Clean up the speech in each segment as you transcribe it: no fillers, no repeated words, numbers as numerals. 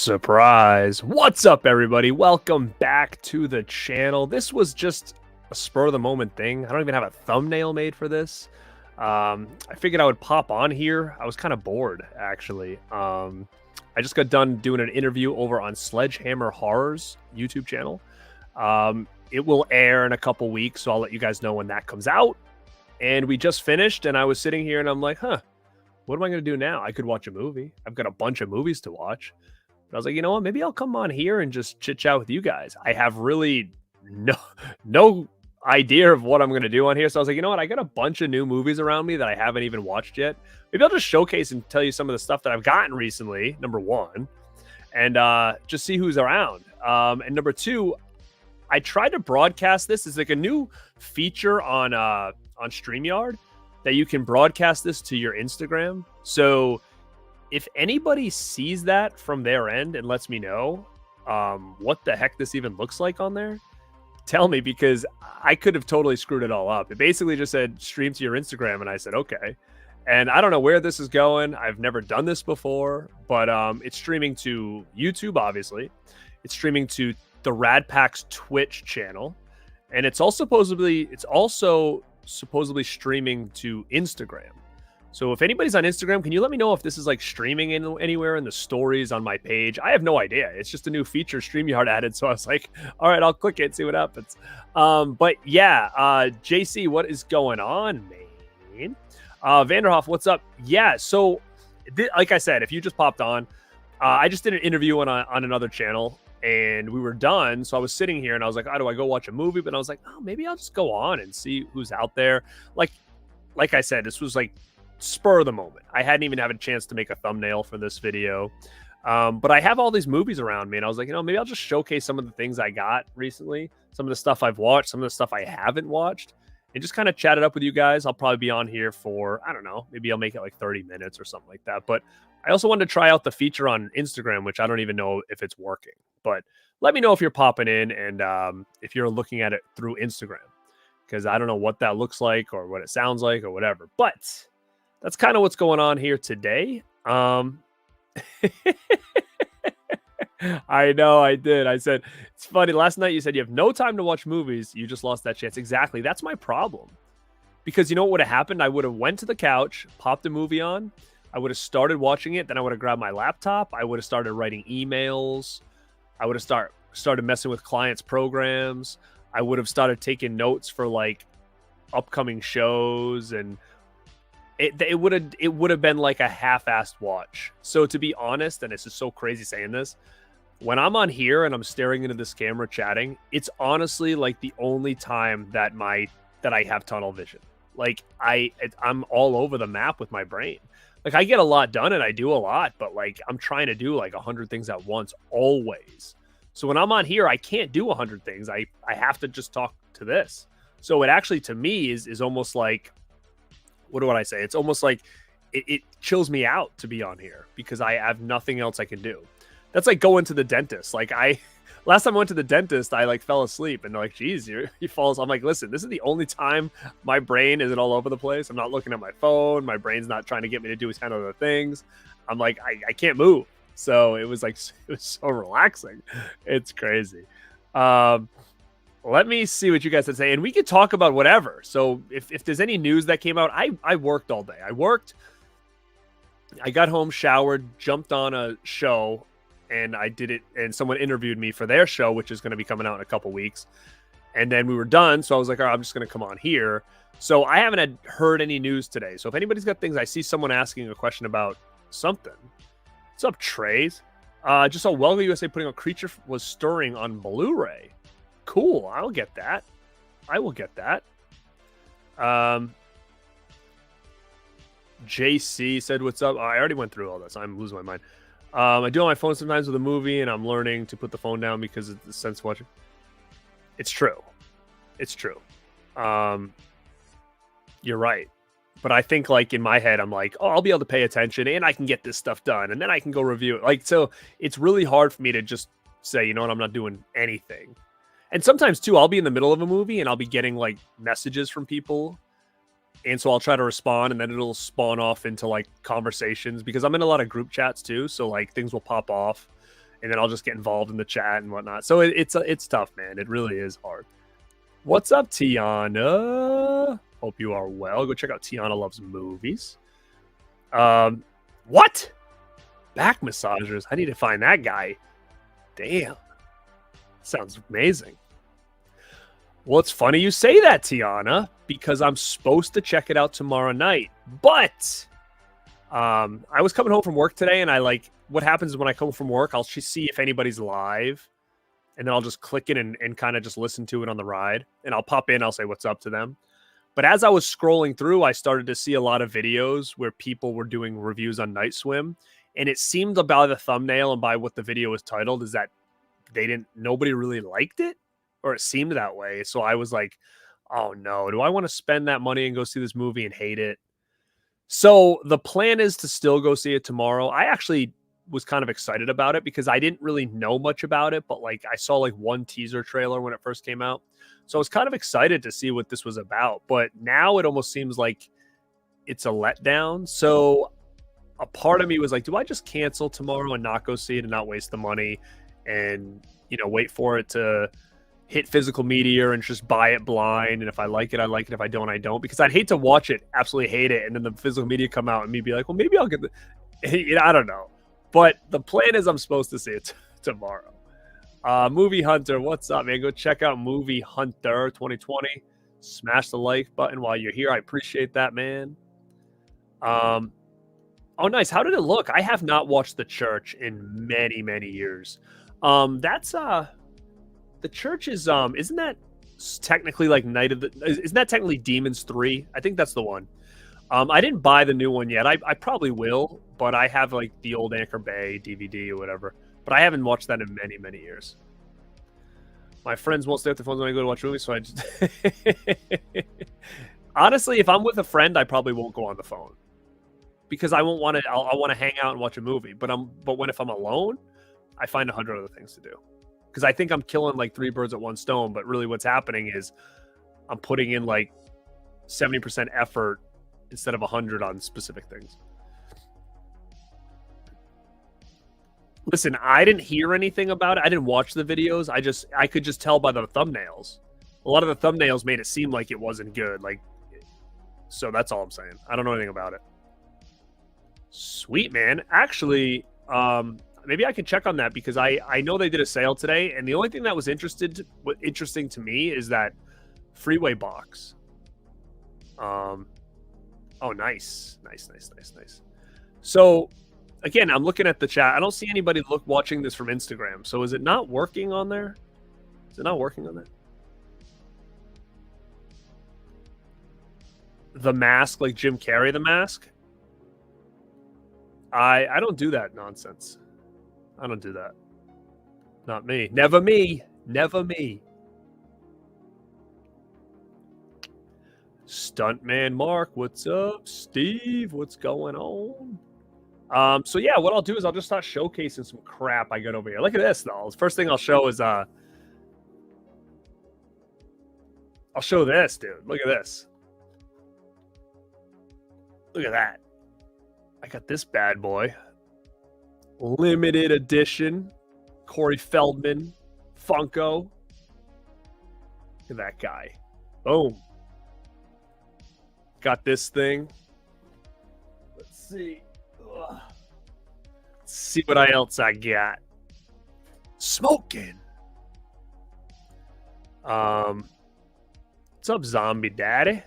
Surprise. What's up, everybody? Welcome back to the channel. This was just a spur of the moment thing. I don't even have a thumbnail made for this. I figured I would pop on here. I was kind of bored, actually. I just got done doing an interview over on Sledgehammer Horror's YouTube channel. It will air in a couple weeks, so I'll let you guys know when that comes out. And we just finished, and I was sitting here, and I'm like, what am I going to do now? I could watch a movie. I've got a bunch of movies to watch. But I was like, you know what? Maybe I'll come on here and just chit chat with you guys. I have really no idea of what I'm going to do on here. So I was like, you know what? I got a bunch of new movies around me that I haven't even watched yet. Maybe I'll just showcase and tell you some of the stuff that I've gotten recently, number one, and just see who's around. And number two, I tried to broadcast this. It's like a new feature on StreamYard that you can broadcast this to your Instagram. So if anybody sees that from their end and lets me know what the heck this even looks like on there, tell me, because I could have totally screwed it all up. It basically just said stream to your Instagram, and I said, okay. And I don't know where this is going. I've never done this before, but it's streaming to YouTube, obviously. It's streaming to the Radpack's Twitch channel, and it's also supposedly streaming to Instagram. So if anybody's on Instagram, can you let me know if this is like streaming anywhere in the stories on my page? I have no idea. It's just a new feature StreamYard added. So I was like, all right, I'll click it, see what happens. But yeah, JC, what is going on, man? Vanderhoff, what's up? Yeah, so like I said, if you just popped on, I just did an interview on another channel, and we were done. So I was sitting here and I was like, oh, do I go watch a movie? But I was like, oh, maybe I'll just go on and see who's out there. Like I said, this was like spur of the moment. I hadn't even had a chance to make a thumbnail for this video. But I have all these movies around me, and I was like, you know, maybe I'll just showcase some of the things I got recently, some of the stuff I've watched, some of the stuff I haven't watched, and just kind of chat it up with you guys. I'll probably be on here for, I don't know, maybe I'll make it like 30 minutes or something like that. But I also wanted to try out the feature on Instagram, which I don't even know if it's working. But let me know if you're popping in and if you're looking at it through Instagram, because I don't know what that looks like or what it sounds like or whatever. But that's kind of what's going on here today. I know I did. I said, it's funny. Last night you said you have no time to watch movies. You just lost that chance. Exactly. That's my problem. Because you know what would have happened? I would have went to the couch, popped a movie on. I would have started watching it. Then I would have grabbed my laptop. I would have started writing emails. I would have started messing with clients' programs. I would have started taking notes for like upcoming shows, and it would have been like a half-assed watch. So to be honest, and this is so crazy saying this, when I'm on here and I'm staring into this camera chatting, it's honestly like the only time that I have tunnel vision. Like I'm all over the map with my brain. Like I get a lot done and I do a lot, but like I'm trying to do like 100 things at once always. So when I'm on here, I can't do 100 things. I have to just talk to this. So it actually, to me, is almost like, what would I say? It's almost like it chills me out to be on here because I have nothing else I can do. That's like going to the dentist. Like last time I went to the dentist, I like fell asleep and they're like, geez, he falls. I'm like, listen, this is the only time my brain isn't all over the place. I'm not looking at my phone. My brain's not trying to get me to do 10 other things. I'm like, I can't move. So it was so relaxing. It's crazy. Let me see what you guys have to say, and we could talk about whatever. So if there's any news that came out, I worked all day. I got home, showered, jumped on a show, and I did it, and someone interviewed me for their show, which is going to be coming out in a couple weeks. And then we were done, so I was like, all right, I'm just going to come on here. So I haven't heard any news today. So if anybody's got things, I see someone asking a question about something. What's up, Trays? Just saw Welga USA putting a Creature Was Stirring on Blu-ray. Cool. I'll get that. I will get that. JC said, what's up? I already went through all this. I'm losing my mind. I do on my phone sometimes with a movie, and I'm learning to put the phone down because it's the sense of watching. It's true. It's true. You're right. But I think like in my head, I'm like, oh, I'll be able to pay attention and I can get this stuff done. And then I can go review it. Like, so it's really hard for me to just say, you know what, I'm not doing anything. And sometimes too, I'll be in the middle of a movie and I'll be getting like messages from people And so I'll try to respond, and then it'll spawn off into like conversations, because I'm in a lot of group chats too. So like things will pop off and then I'll just get involved in the chat and whatnot. So it's tough, man. It really is hard. What's up, Tiana? Hope you are well. Go check out Tiana Loves Movies. What? Back massagers? I need to find that guy. Damn. Sounds amazing. Well, it's funny you say that, Tiana, because I'm supposed to check it out tomorrow night. But I was coming home from work today, and what happens is when I come from work, I'll see if anybody's live, and then I'll just click it and kind of just listen to it on the ride. And I'll pop in, I'll say what's up to them. But as I was scrolling through, I started to see a lot of videos where people were doing reviews on Night Swim. And it seemed by the thumbnail and by what the video was titled is that nobody really liked it, or it seemed that way. So I was like, oh no, do I want to spend that money and go see this movie and hate it? So the plan is to still go see it tomorrow. I actually was kind of excited about it because I didn't really know much about it, but I saw one teaser trailer when it first came out. So I was kind of excited to see what this was about, but now it almost seems like it's a letdown. So a part of me was like, do I just cancel tomorrow and not go see it and not waste the money and, wait for it to hit physical media and just buy it blind? And if I like it, I like it. If I don't, I don't, because I'd hate to watch it, absolutely hate it. And then the physical media come out and me be like, well, maybe I'll get I don't know. But the plan is I'm supposed to see it tomorrow. Movie Hunter, what's up, man? Go check out Movie Hunter 2020. Smash the like button while you're here. I appreciate that, man. Oh, nice. How did it look? I have not watched The Church in many, many years. The Church is isn't that technically isn't that technically Demons 3? I think that's the one. I didn't buy the new one yet. I probably will, but I have the old Anchor Bay DVD or whatever. But I haven't watched that in many, many years. My friends won't stay with their phones when I go to watch movies, so I just honestly, if I'm with a friend, I probably won't go on the phone because I won't want to. I'll want to hang out and watch a movie. But if I'm alone, I find 100 other things to do because I think I'm killing 3 birds at one stone. But really, what's happening is I'm putting in 70% effort instead of 100 on specific things. Listen, I didn't hear anything about it. I didn't watch the videos. I could just tell by the thumbnails. A lot of the thumbnails made it seem like it wasn't good. So that's all I'm saying. I don't know anything about it. Sweet, man. Actually, maybe I can check on that because I know they did a sale today, and the only thing that was interesting to me is that Freeway box. Oh, nice. Nice. So again, I'm looking at the chat. I don't see anybody watching this from Instagram. So is it not working on there? Is it not working on there? The mask, like Jim Carrey, the mask? I don't do that nonsense. I don't do that. Not me. Never me. Never me. Stuntman Mark, what's up? Steve, what's going on? So yeah, what I'll do is I'll just start showcasing some crap I got over here. Look at this, though. The first thing I'll show is I'll show this, dude. Look at this. Look at that. I got this bad boy. Limited edition. Corey Feldman. Funko. Look at that guy. Boom. Got this thing. Let's see. Ugh. Let's see what else I got. Smoking. What's up, Zombie Daddy?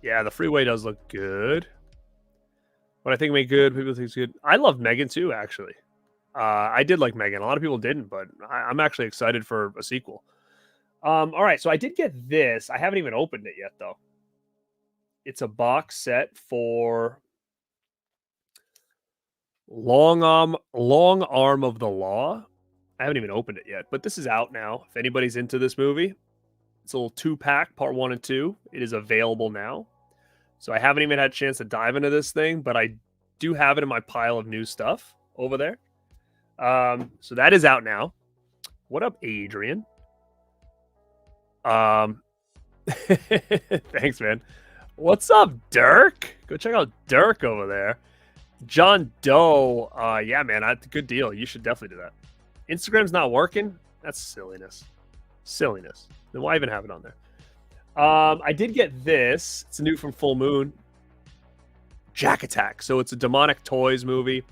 Yeah, the Freeway does look good. What I think made good, people think it's good. I love Megan too, actually. I did like Megan. A lot of people didn't, but I'm actually excited for a sequel. All right, so I did get this. I haven't even opened it yet, though. It's a box set for Long Arm of the Law. I haven't even opened it yet, but this is out now. If anybody's into this movie, it's a little 2-pack, part 1 and 2. It is available now. So I haven't even had a chance to dive into this thing, but I do have it in my pile of new stuff over there. So that is out now. What up, Adrian? Thanks, man. What's up, Dirk? Go check out Dirk over there. John Doe. Yeah, man, good deal. You should definitely do that. Instagram's not working? That's silliness. Silliness. Then why even have it on there? I did get this. It's new from Full Moon. Jack Attack. So it's a Demonic Toys movie.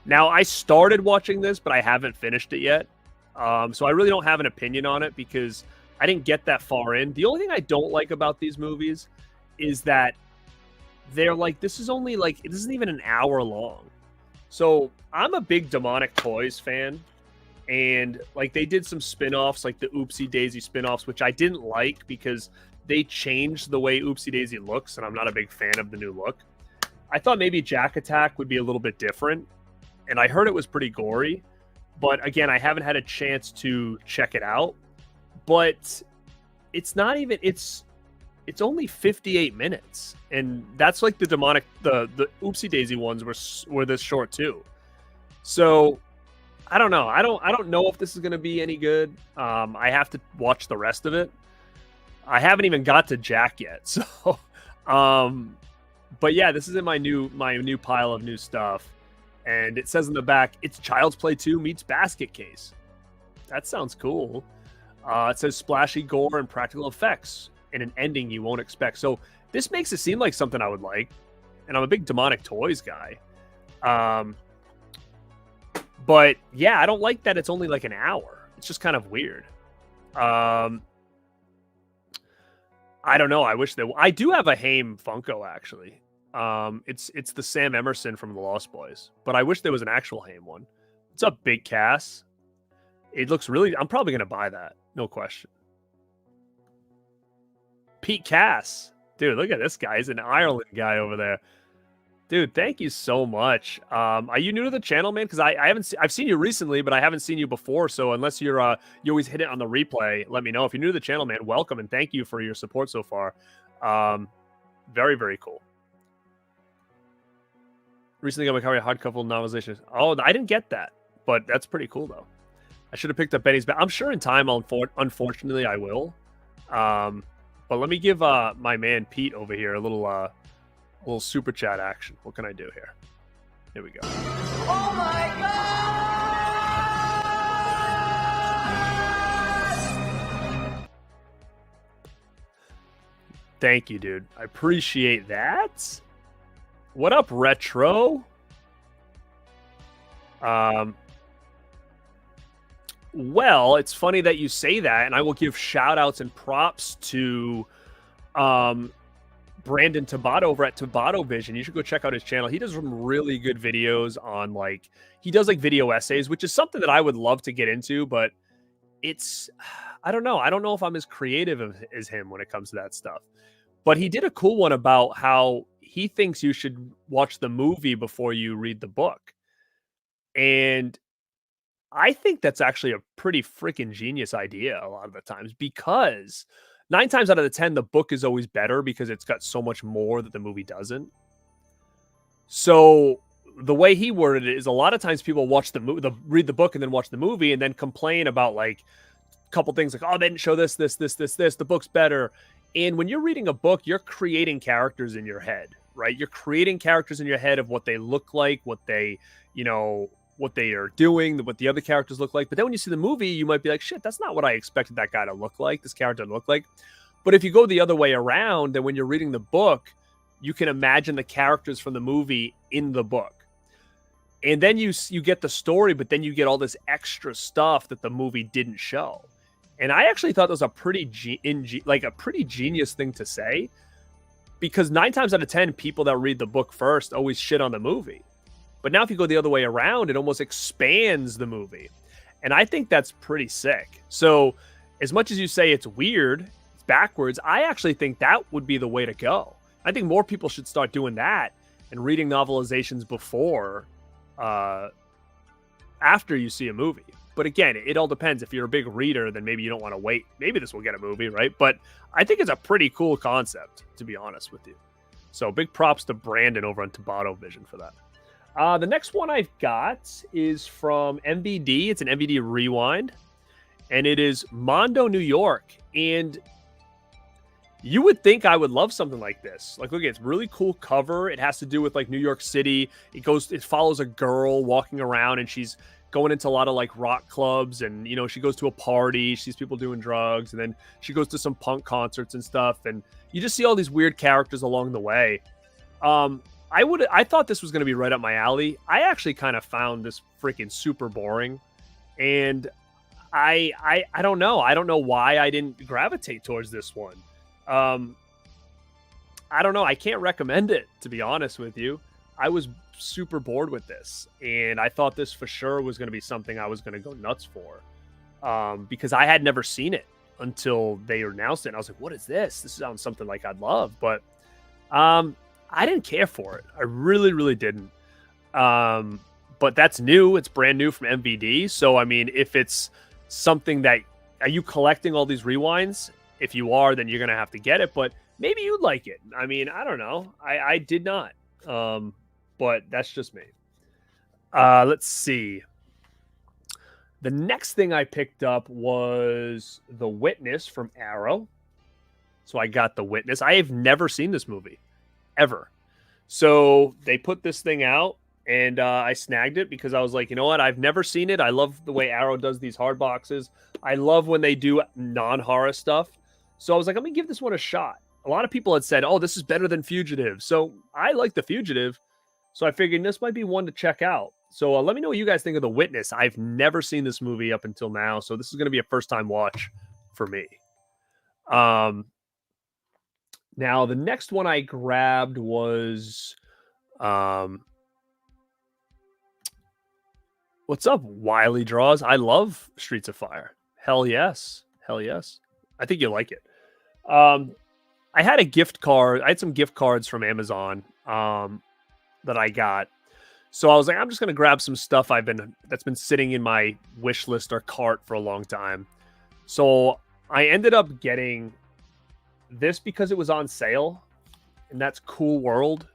Now, I started watching this, but I haven't finished it yet. So I really don't have an opinion on it because I didn't get that far in. The only thing I don't like about these movies is that they're like, this isn't even an hour long. So I'm a big Demonic Toys fan. And like they did some spin-offs, like the Oopsie Daisy spin-offs, which I didn't like because they changed the way Oopsie Daisy looks, and I'm not a big fan of the new look. I thought maybe Jack Attack would be a little bit different, and I heard it was pretty gory. But again, I haven't had a chance to check it out. But it's not even it's only 58 minutes, and that's like the Oopsie Daisy ones were this short too. So I don't know. I don't know if this is going to be any good. I have to watch the rest of it. I haven't even got to Jack yet. So, but yeah, this is in my new pile of new stuff. And it says in the back, it's Child's Play 2 meets Basket Case. That sounds cool. It says splashy gore and practical effects and an ending you won't expect. So this makes it seem like something I would like. And I'm a big Demonic Toys guy. But yeah, I don't like that it's only like an hour. It's just kind of weird. I don't know. I wish I do have a Haim Funko actually. It's the Sam Emerson from the Lost Boys, but I wish there was an actual Haim one. It's a big Cass. It looks really. I'm probably gonna buy that, no question. Pete Cass, dude, look at this guy. He's an Ireland guy over there. Dude, thank you so much. Are you new to the channel, man? Because I've seen you recently, but I haven't seen you before. So unless you always hit it on the replay, let me know. If you're new to the channel, man, welcome and thank you for your support so far. Very, very cool. Recently got my copy of Hardcover novelization. Oh, I didn't get that, but that's pretty cool though. I should have picked up Benny's back. I'm sure in time, unfortunately, I will. But let me give my man Pete over here a little super chat action. What can I do here? Here we go. Oh my God! Thank you, dude. I appreciate that. What up, Retro? Well, it's funny that you say that, and I will give shout outs and props to Brandon Tabata over at Tabata Vision. You should go check out his channel. He does some really good videos on he does video essays, which is something that I would love to get into, but I don't know. I don't know if I'm as creative as him when it comes to that stuff. But he did a cool one about how he thinks you should watch the movie before you read the book. And I think that's actually a pretty freaking genius idea a lot of the times, because 9 times out of the 10, the book is always better because it's got so much more that the movie doesn't. So the way he worded it is a lot of times people watch read the book and then watch the movie and then complain about a couple things like, oh, they didn't show this, the book's better. And when you're reading a book, you're creating characters in your head, right? You're creating characters in your head of what they look like, what they are doing, what the other characters look like. But then when you see the movie, you might be like, shit, that's not what I expected that guy to look like, this character to look like. But if you go the other way around, then when you're reading the book, you can imagine the characters from the movie in the book. And then you get the story, but then you get all this extra stuff that the movie didn't show. And I actually thought that was a pretty genius thing to say, because 9 times out of 10, people that read the book first always shit on the movie. But now if you go the other way around, it almost expands the movie. And I think that's pretty sick. So as much as you say it's weird, it's backwards, I actually think that would be the way to go. I think more people should start doing that and reading novelizations before, after you see a movie. But again, it all depends. If you're a big reader, then maybe you don't want to wait. Maybe this will get a movie, right? But I think it's a pretty cool concept, to be honest with you. So big props to Brandon over on Tabata Vision for that. The next one I've got is from MVD. It's an MVD Rewind, and it is Mondo, New York. And you would think I would love something like this. Look, it's really cool cover. It has to do with New York City. It follows a girl walking around, and she's going into a lot of like rock clubs, and you know, she goes to a party, she sees people doing drugs, and then she goes to some punk concerts and stuff, and you just see all these weird characters along the way. I thought this was going to be right up my alley. I actually kind of found this freaking super boring, and I don't know. I don't know why I didn't gravitate towards this one. I don't know. I can't recommend it, to be honest with you. I was super bored with this, and I thought this for sure was going to be something I was going to go nuts for, because I had never seen it until they announced it. And I was like, what is this? This sounds something like I'd love, but I didn't care for it. I really, really didn't. But that's new. It's brand new from MVD. So, I mean, if it's something that, are you collecting all these rewinds? If you are, then you're going to have to get it, but maybe you'd like it. I mean, I don't know. I did not. But that's just me. Let's see. The next thing I picked up was The Witness from Arrow. So I got The Witness. I have never seen this movie, ever. So they put this thing out, and I snagged it because I was like, you know what? I've never seen it. I love the way Arrow does these hard boxes. I love when they do non-horror stuff. So I was like, I'm going to give this one a shot. A lot of people had said, oh, this is better than Fugitive. So I like The Fugitive. So I figured this might be one to check out. So let me know what you guys think of The Witness. I've never seen this movie up until now. So this is going to be a first-time watch for me. Now, the next one I grabbed was... what's up, Wiley Draws? I love Streets of Fire. Hell yes. Hell yes. I think you'll like it. I had a gift card. I had some gift cards from Amazon that I got. So I was like, I'm just going to grab some stuff that's been sitting in my wish list or cart for a long time. So I ended up getting this because it was on sale, and that's Cool World.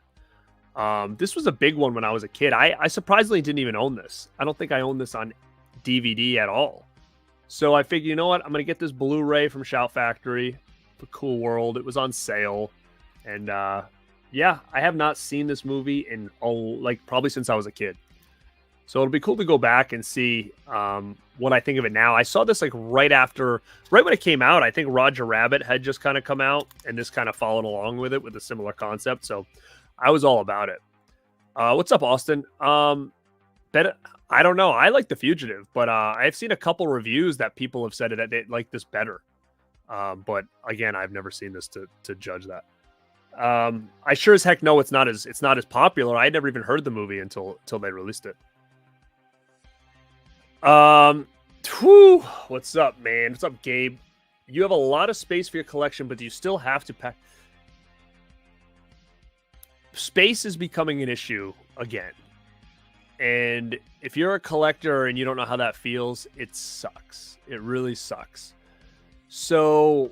This was a big one when I was a kid. I surprisingly didn't even own this. I don't think I owned this on DVD at all. So I figured, you know what? I'm going to get this Blu-ray from Shout Factory for Cool World. It was on sale. And yeah, I have not seen this movie in probably since I was a kid. So it'll be cool to go back and see what I think of it now. I saw this right when it came out. I think Roger Rabbit had just kind of come out, and this kind of followed along with it with a similar concept. So I was all about it. What's up, Austin? I don't know. I like The Fugitive, but I've seen a couple reviews that people have said that they like this better. But again, I've never seen this to judge that. I sure as heck know it's not as popular. I had never even heard the movie until they released it. What's up, man? What's up, Gabe? You have a lot of space for your collection, but do you still have to pack? Space is becoming an issue again. And if you're a collector and you don't know how that feels, it sucks. It really sucks. So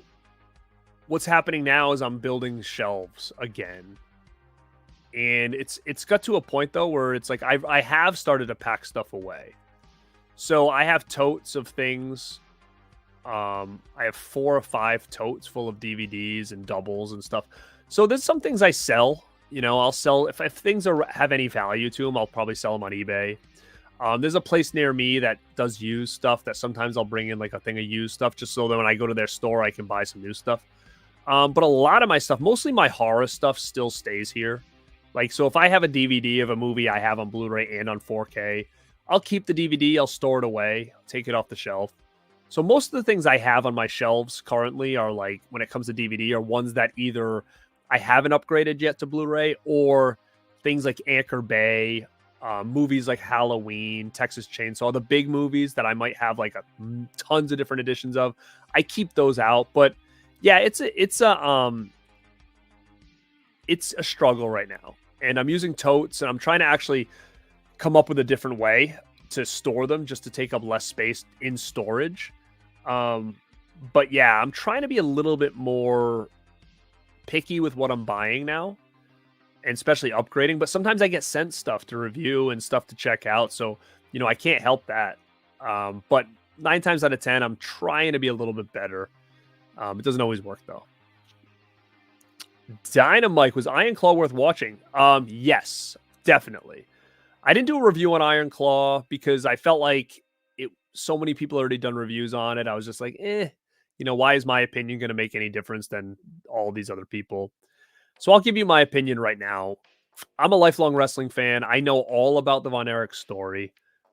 what's happening now is I'm building shelves again. And it's got to a point though where it's like I have started to pack stuff away. So I have totes of things. I have 4 or 5 totes full of DVDs and doubles and stuff. So there's some things I sell. You know, I'll sell if things have any value to them. I'll probably sell them on eBay. There's a place near me that does used stuff that sometimes I'll bring in like a thing of used stuff just so that when I go to their store, I can buy some new stuff. But a lot of my stuff, mostly my horror stuff, still stays here. Like, so if I have a DVD of a movie I have on Blu-ray and on 4K, I'll keep the DVD. I'll store it away, take it off the shelf. So most of the things I have on my shelves currently are like, when it comes to DVD, are ones that either I haven't upgraded yet to Blu-ray, or things like Anchor Bay, movies like Halloween, Texas Chainsaw, the big movies that I might have like tons of different editions of. I keep those out, but yeah, it's a struggle right now, and I'm using totes, and I'm trying to actually come up with a different way to store them just to take up less space in storage. But yeah, I'm trying to be a little bit more picky with what I'm buying now, and especially upgrading. But sometimes I get sent stuff to review and stuff to check out, so you know I can't help that. But 9 times out of 10, I'm trying to be a little bit better. It doesn't always work though. Dynamite, was Iron Claw worth watching? Yes, definitely. I didn't do a review on Iron Claw because I felt like so many people already done reviews on it. I was just like, why is my opinion going to make any difference than all these other people? So I'll give you my opinion right now. I'm a lifelong wrestling fan. I know all about the Von Erich story.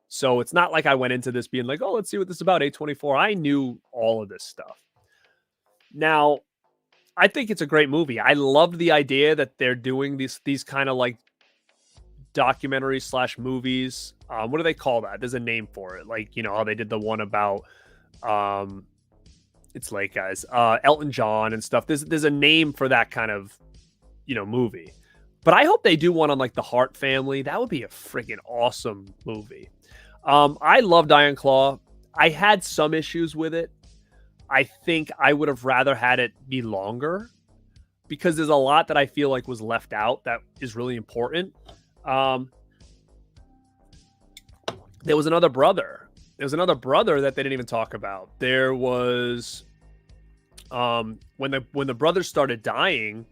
So it's not like I went into this being like, oh, let's see what this is about, 824. I knew all of this stuff. Now, I think it's a great movie. I loved the idea that they're doing these kind of like documentaries / movies. What do they call that? There's a name for it. Like, how they did the one about it's late, guys. Elton John and stuff. There's a name for that kind of, movie. But I hope they do one on like the Hart family. That would be a freaking awesome movie. I loved Iron Claw. I had some issues with it. I think I would have rather had it be longer because there's a lot that I feel like was left out that is really important. There was another brother. There was another brother that they didn't even talk about. There was when the brothers started dying,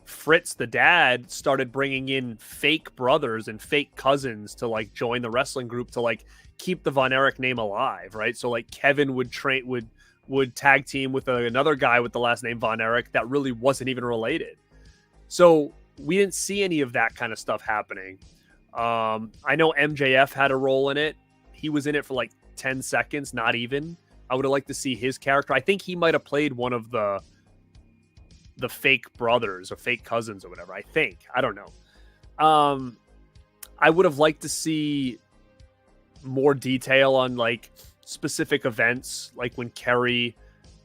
Fritz, the dad, started bringing in fake brothers and fake cousins to like join the wrestling group to like keep the Von Erich name alive, right? So like Kevin would tag team with another guy with the last name Von Erich that really wasn't even related. So we didn't see any of that kind of stuff happening. I know MJF had a role in it. He was in it for like 10 seconds, not even. I would have liked to see his character. I think he might have played one of the fake brothers or fake cousins or whatever. I think. I don't know. I would have liked to see more detail on like specific events, like when Kerry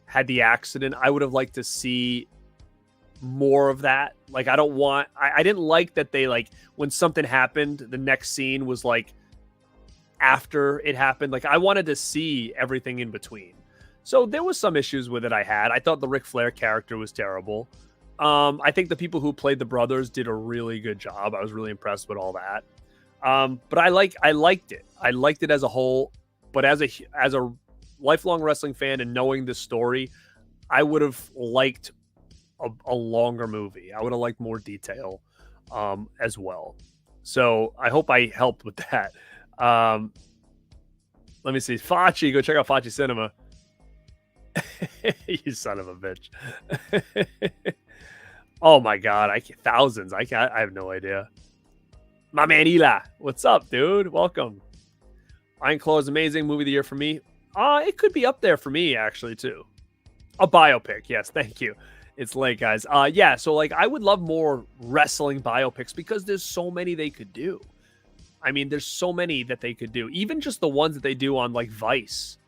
had the accident. I would have liked to see more of that. Like, I didn't like that they like when something happened, the next scene was like after it happened. Like, I wanted to see everything in between. So there was some issues with it I had. I thought the Ric Flair character was terrible. I think the people who played the brothers did a really good job. I was really impressed with all that. But I liked it. I liked it as a whole. But as a lifelong wrestling fan and knowing this story, I would have liked a longer movie. I would have liked more detail as well. So I hope I helped with that. Let me see. Facci, go check out Facci Cinema. You son of a bitch. Oh my god, thousands. I have no idea. My man Ela, what's up, dude? Welcome. Iron Claw is amazing. Movie of the year for me. It could be up there for me actually too. A biopic, yes, thank you. It's late, guys. Yeah, so like I would love more wrestling biopics because there's so many they could do. I mean, there's so many that they could do. Even just the ones that they do on like Vice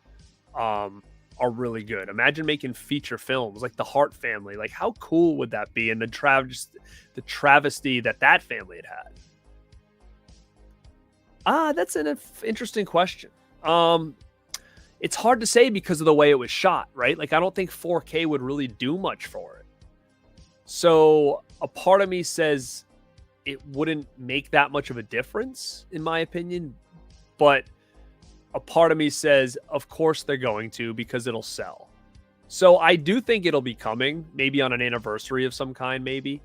are really good. Imagine making feature films like the Hart family. Like, how cool would that be? And the travesty that family had had. That's an interesting question. It's hard to say because of the way it was shot, right? Like, I don't think 4K would really do much for it. So a part of me says it wouldn't make that much of a difference, in my opinion. But a part of me says, of course they're going to, because it'll sell. So I do think it'll be coming, maybe on an anniversary of some kind, maybe.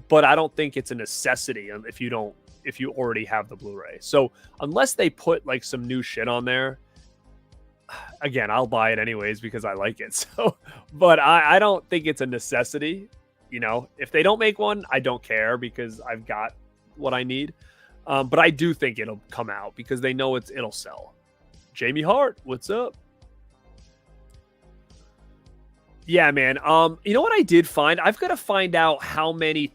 But I don't think it's a necessity if you already have the Blu-ray. So unless they put like some new shit on there, again, I'll buy it anyways because I like it. So, but I don't think it's a necessity. If they don't make one, I don't care because I've got what I need. But I do think it'll come out because they know it'll sell. Jamie Hart, what's up? Yeah, man. You know what I did find? I've got to find out how many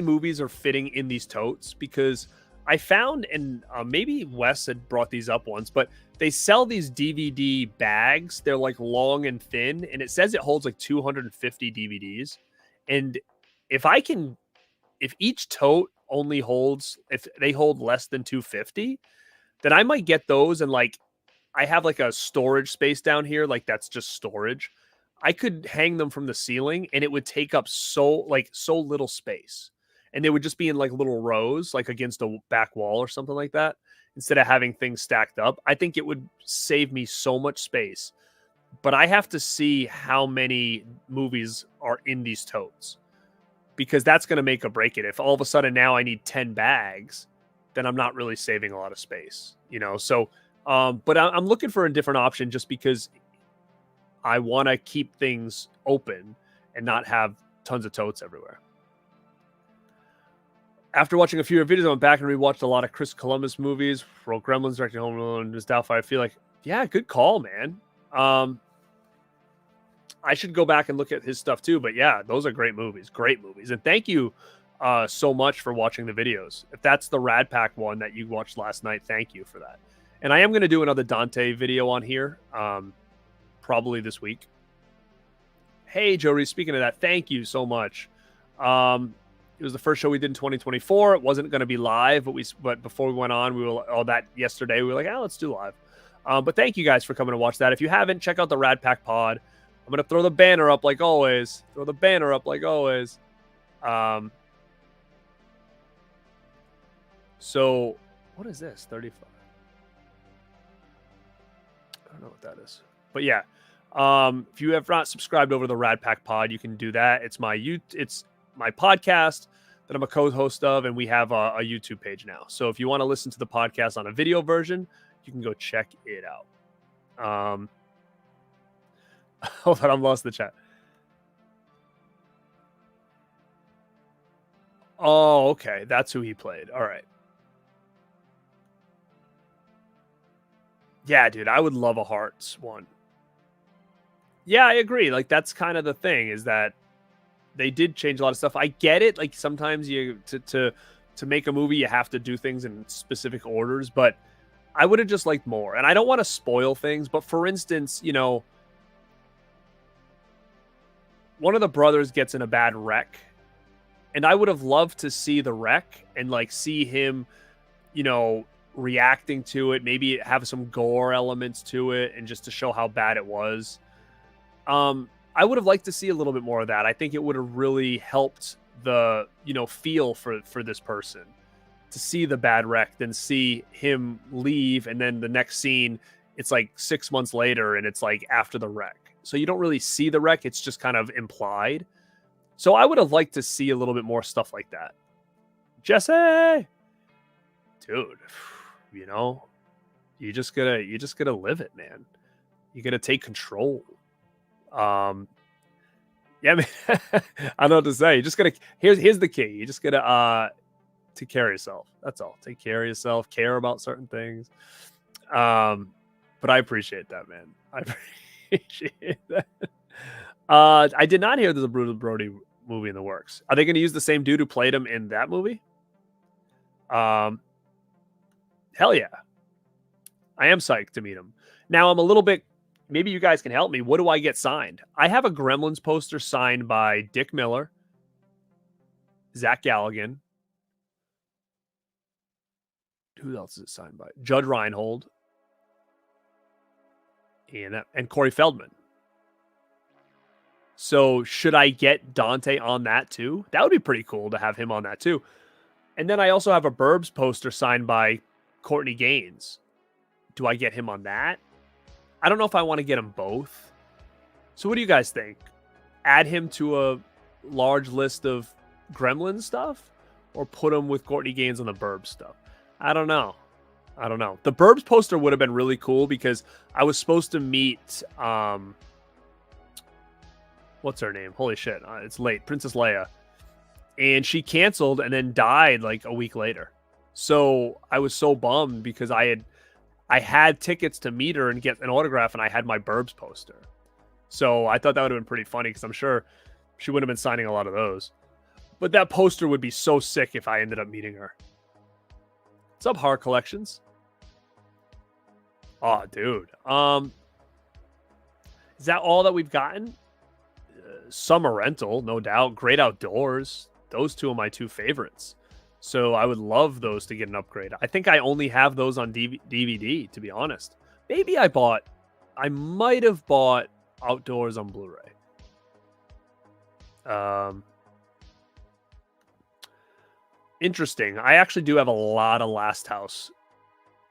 movies are fitting in these totes because I found, and maybe Wes had brought these up once, but they sell these DVD bags. They're like long and thin, and it says it holds like 250 DVDs. And if each tote only holds, if they hold less than 250, then I might get those. And like, I have like a storage space down here, like that's just storage. I could hang them from the ceiling and it would take up so little space. And they would just be in like little rows, like against a back wall or something like that. Instead of having things stacked up, I think it would save me so much space. But I have to see how many movies are in these totes because that's going to make or break it. If all of a sudden now I need 10 bags, then I'm not really saving a lot of space, you know? So, but I'm looking for a different option just because I want to keep things open and not have tons of totes everywhere. After watching a few of your videos, I went back and rewatched a lot of Chris Columbus movies. Wrote Gremlins, directed Home Alone, just Doubtfire. I feel like, yeah, good call, man. I should go back and look at his stuff too. But yeah, those are great movies. Great movies. And thank you so much for watching the videos. If that's the Rad Pack one that you watched last night, thank you for that. And I am going to do another Dante video on here probably this week. Hey, Joe Reese, speaking of that, thank you so much. It was the first show we did in 2024. It wasn't going to be live, but before we went on, we were yesterday. We were like, let's do live. But thank you guys for coming to watch that. If you haven't, check out the Rad Pack Pod. I'm going to throw the banner up like always. So, what is this? 35. I don't know what that is. But yeah, if you have not subscribed over the Rad Pack Pod, you can do that. It's my podcast that I'm a co-host of, and we have a YouTube page now. So if you want to listen to the podcast on a video version, you can go check it out. Hold on, I'm lost in the chat. Oh, okay. That's who he played. All right. Yeah, dude, I would love a Hearts one. Yeah, I agree. Like, that's kind of the thing, is that they did change a lot of stuff. I get it. Like, sometimes you to make a movie, you have to do things in specific orders, but I would have just liked more. And I don't want to spoil things, but for instance, you know, one of the brothers gets in a bad wreck, and I would have loved to see the wreck and like see him, you know, reacting to it, maybe have some gore elements to it, and just to show how bad it was. I would have liked to see a little bit more of that. I think it would have really helped the, you know, feel for this person to see the bad wreck, then see him leave, and then the next scene, it's like 6 months later, and it's like after the wreck. So you don't really see the wreck. It's just kind of implied. So I would have liked to see a little bit more stuff like that. Jesse, dude, you know, you just gotta live it, man. You gotta take control. Yeah, I mean, I don't know what to say. You just gotta. Here's the key. You just gotta take care of yourself. That's all. Take care of yourself. Care about certain things. But I appreciate that, man. I appreciate that. I did not hear there's a Brutal Brody movie in the works. Are they going to use the same dude who played him in that movie? Hell yeah. I am psyched to meet him. Now I'm a little bit, maybe you guys can help me. What do I get signed? I have a Gremlins poster signed by Dick Miller, Zach Galligan. Who else is it signed by? Judd Reinhold. And Corey Feldman. So should I get Dante on that too? That would be pretty cool to have him on that too. And then I also have a Burbs poster signed by Courtney Gaines. Do I get him on that? I don't know if I want to get them both. So what do you guys think? Add him to a large list of Gremlin stuff, or put him with Courtney Gaines on the Burbs stuff? I don't know. The Burbs poster would have been really cool because I was supposed to meet, what's her name? Holy shit. It's late. Princess Leia. And she canceled and then died like a week later. So I was so bummed because I had tickets to meet her and get an autograph, and I had my Burbs poster. So I thought that would have been pretty funny because I'm sure she wouldn't have been signing a lot of those. But that poster would be so sick if I ended up meeting her. What's up, Horror Collections? Oh, dude. Is that all that we've gotten? Summer Rental, no doubt. Great Outdoors. Those two are my two favorites. So I would love those to get an upgrade. I think I only have those on DVD, to be honest. Maybe I might have bought Outdoors on Blu-ray. Interesting. I actually do have a lot of Last House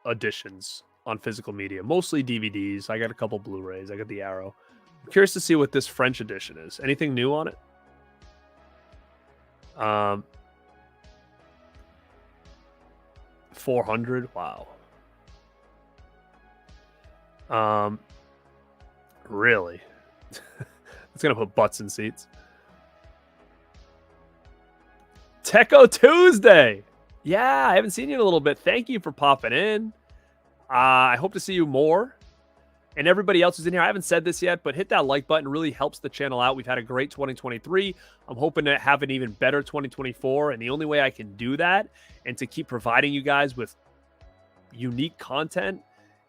editions on physical media, mostly DVDs. I got a couple Blu-rays. I got the Arrow. I'm curious to see what this French edition is. Anything new on it? 400. Wow. Really? It's gonna put butts in seats. Techo Tuesday. Yeah, I haven't seen you in a little bit. Thank you for popping in. I hope to see you more. And everybody else who's in here, I haven't said this yet, but hit that like button. It really helps the channel out. We've had a great 2023. I'm hoping to have an even better 2024. And the only way I can do that and to keep providing you guys with unique content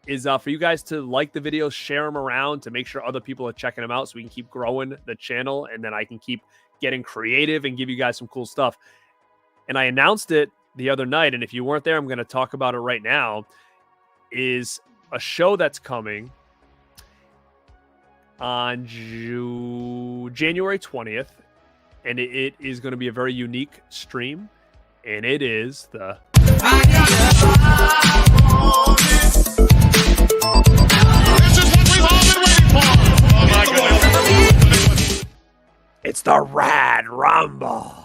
is for you guys to like the videos, share them around to make sure other people are checking them out so we can keep growing the channel. And then I can keep getting creative and give you guys some cool stuff. And I announced it the other night. And if you weren't there, I'm going to talk about it right now. Is a show that's coming on January 20th, and it is going to be a very unique stream, and it is the it's the Rad Rumble,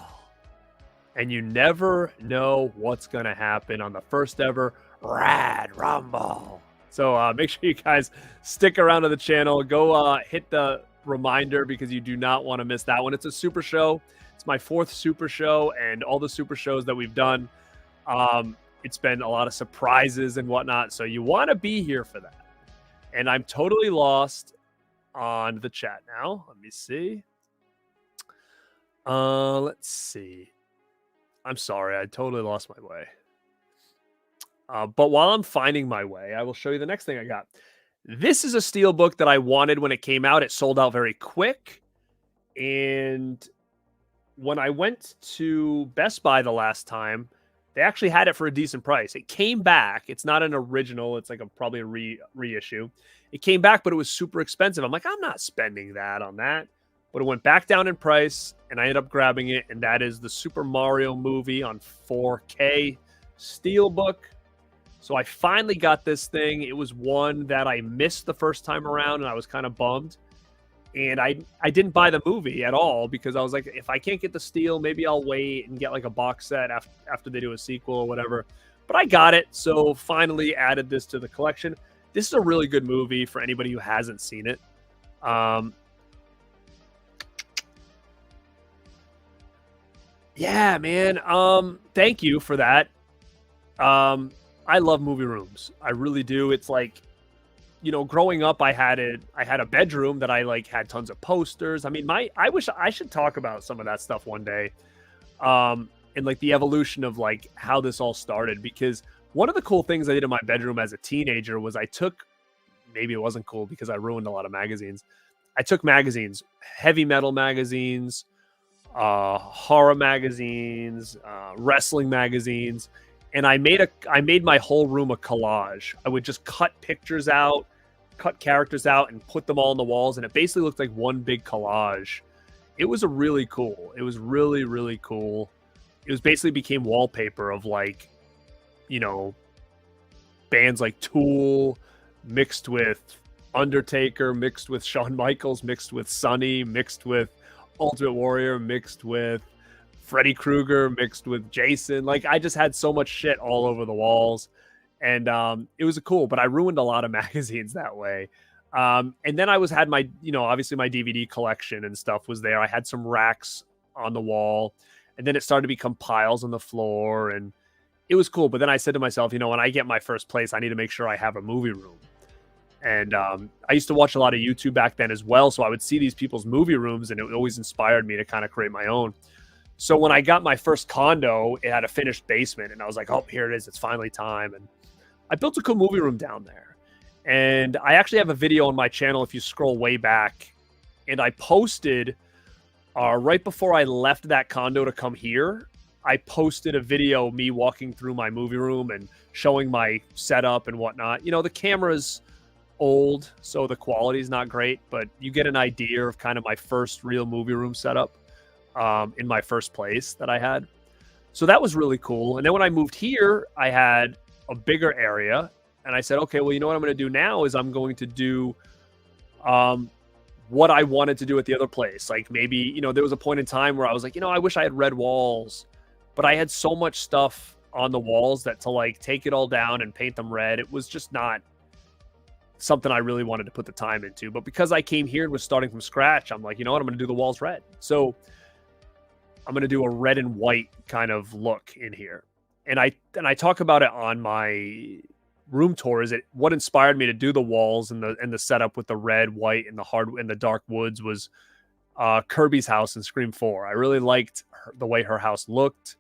and you never know what's going to happen on the first ever Rad Rumble. So make sure you guys stick around to the channel. Go hit the reminder because you do not want to miss that one. It's a super show. It's my 4th super show, and all the super shows that we've done, it's been a lot of surprises and whatnot. So you want to be here for that. And I'm totally lost on the chat now. Let me see. Let's see. I'm sorry. I totally lost my way. But while I'm finding my way, I will show you the next thing I got. This is a steelbook that I wanted when it came out. It sold out very quick. And when I went to Best Buy the last time, they actually had it for a decent price. It came back. It's not an original. It's like probably a reissue. It came back, but it was super expensive. I'm like, I'm not spending that on that. But it went back down in price, and I ended up grabbing it. And that is the Super Mario movie on 4K steelbook. So I finally got this thing. It was one that I missed the first time around, and I was kind of bummed. And I didn't buy the movie at all because I was like, if I can't get the steel, maybe I'll wait and get like a box set after they do a sequel or whatever. But I got it, so finally added this to the collection. This is a really good movie for anybody who hasn't seen it. Yeah, man. Thank you for that. I love movie rooms. I really do. It's like, you know, growing up, I had a bedroom that I like had tons of posters. I mean, I wish I should talk about some of that stuff one day. And like the evolution of like how this all started, because one of the cool things I did in my bedroom as a teenager was maybe it wasn't cool because I ruined a lot of magazines. I took magazines, heavy metal magazines, horror magazines, wrestling magazines, and I made my whole room a collage. I would just cut pictures out, cut characters out, and put them all on the walls, and it basically looked like one big collage. It was really cool. It was really, really cool. It was basically became wallpaper of like, you know, bands like Tool mixed with Undertaker, mixed with Shawn Michaels, mixed with Sonny, mixed with Ultimate Warrior, mixed with Freddy Krueger, mixed with Jason. Like, I just had so much shit all over the walls, and it was cool, but I ruined a lot of magazines that way. And then had my, you know, obviously my DVD collection and stuff was there. I had some racks on the wall, and then it started to become piles on the floor, and it was cool. But then I said to myself, you know, when I get my first place, I need to make sure I have a movie room. And I used to watch a lot of YouTube back then as well, so I would see these people's movie rooms, and it always inspired me to kind of create my own. So when I got my first condo, it had a finished basement, and I was like, oh, here it is. It's finally time. And I built a cool movie room down there. And I actually have a video on my channel if you scroll way back. And I posted right before I left that condo to come here, I posted a video of me walking through my movie room and showing my setup and whatnot. You know, the camera's old, so the quality's not great, but you get an idea of kind of my first real movie room setup in my first place that I had. So that was really cool. And then when I moved here, I had a bigger area, and I said, okay, well, you know what I'm going to do now is I'm going to do what I wanted to do at the other place. Like maybe, you know, there was a point in time where I was like, you know, I wish I had red walls, but I had so much stuff on the walls that to like take it all down and paint them red, it was just not something I really wanted to put the time into. But because I came here and was starting from scratch, I'm like, you know what? I'm going to do the walls red. So I'm going to do a red and white kind of look in here. And I talk about it on my room tour. Is it what inspired me to do the walls and the setup with the red, white, and the dark woods was Kirby's house in Scream 4. I really liked the way her house looked,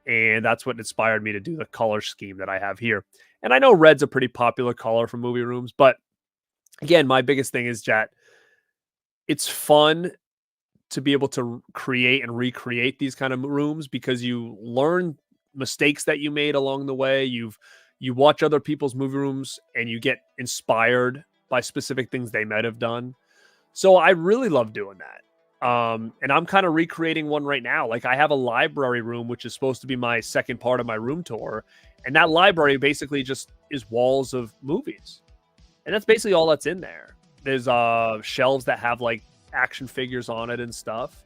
and that's what inspired me to do the color scheme that I have here. And I know red's a pretty popular color for movie rooms, but again, my biggest thing is that it's fun to be able to create and recreate these kind of rooms because you learn mistakes that you made along the way. You watch other people's movie rooms and you get inspired by specific things they might have done. So I really love doing that. And I'm kind of recreating one right now. Like I have a library room, which is supposed to be my second part of my room tour. And that library basically just is walls of movies. And that's basically all that's in there. There's shelves that have like action figures on it and stuff.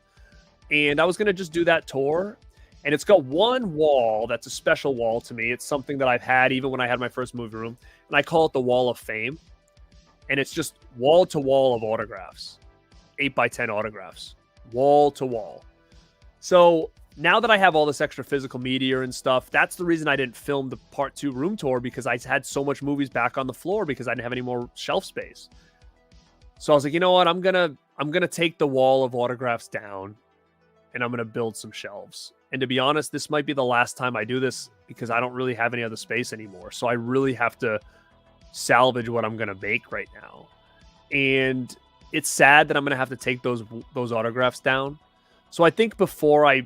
And I was going to just do that tour. And it's got one wall that's a special wall to me. It's something that I've had even when I had my first movie room. And I call it the Wall of Fame. And it's just wall to wall of autographs. 8x10 autographs. Wall to wall. So now that I have all this extra physical media and stuff, that's the reason I didn't film the part 2 room tour, because I had so much movies back on the floor because I didn't have any more shelf space. So I was like, you know what? I'm gonna take the wall of autographs down and I'm gonna build some shelves. And to be honest, this might be the last time I do this because I don't really have any other space anymore. So I really have to salvage what I'm gonna make right now. And it's sad that I'm gonna have to take those autographs down. So I think before I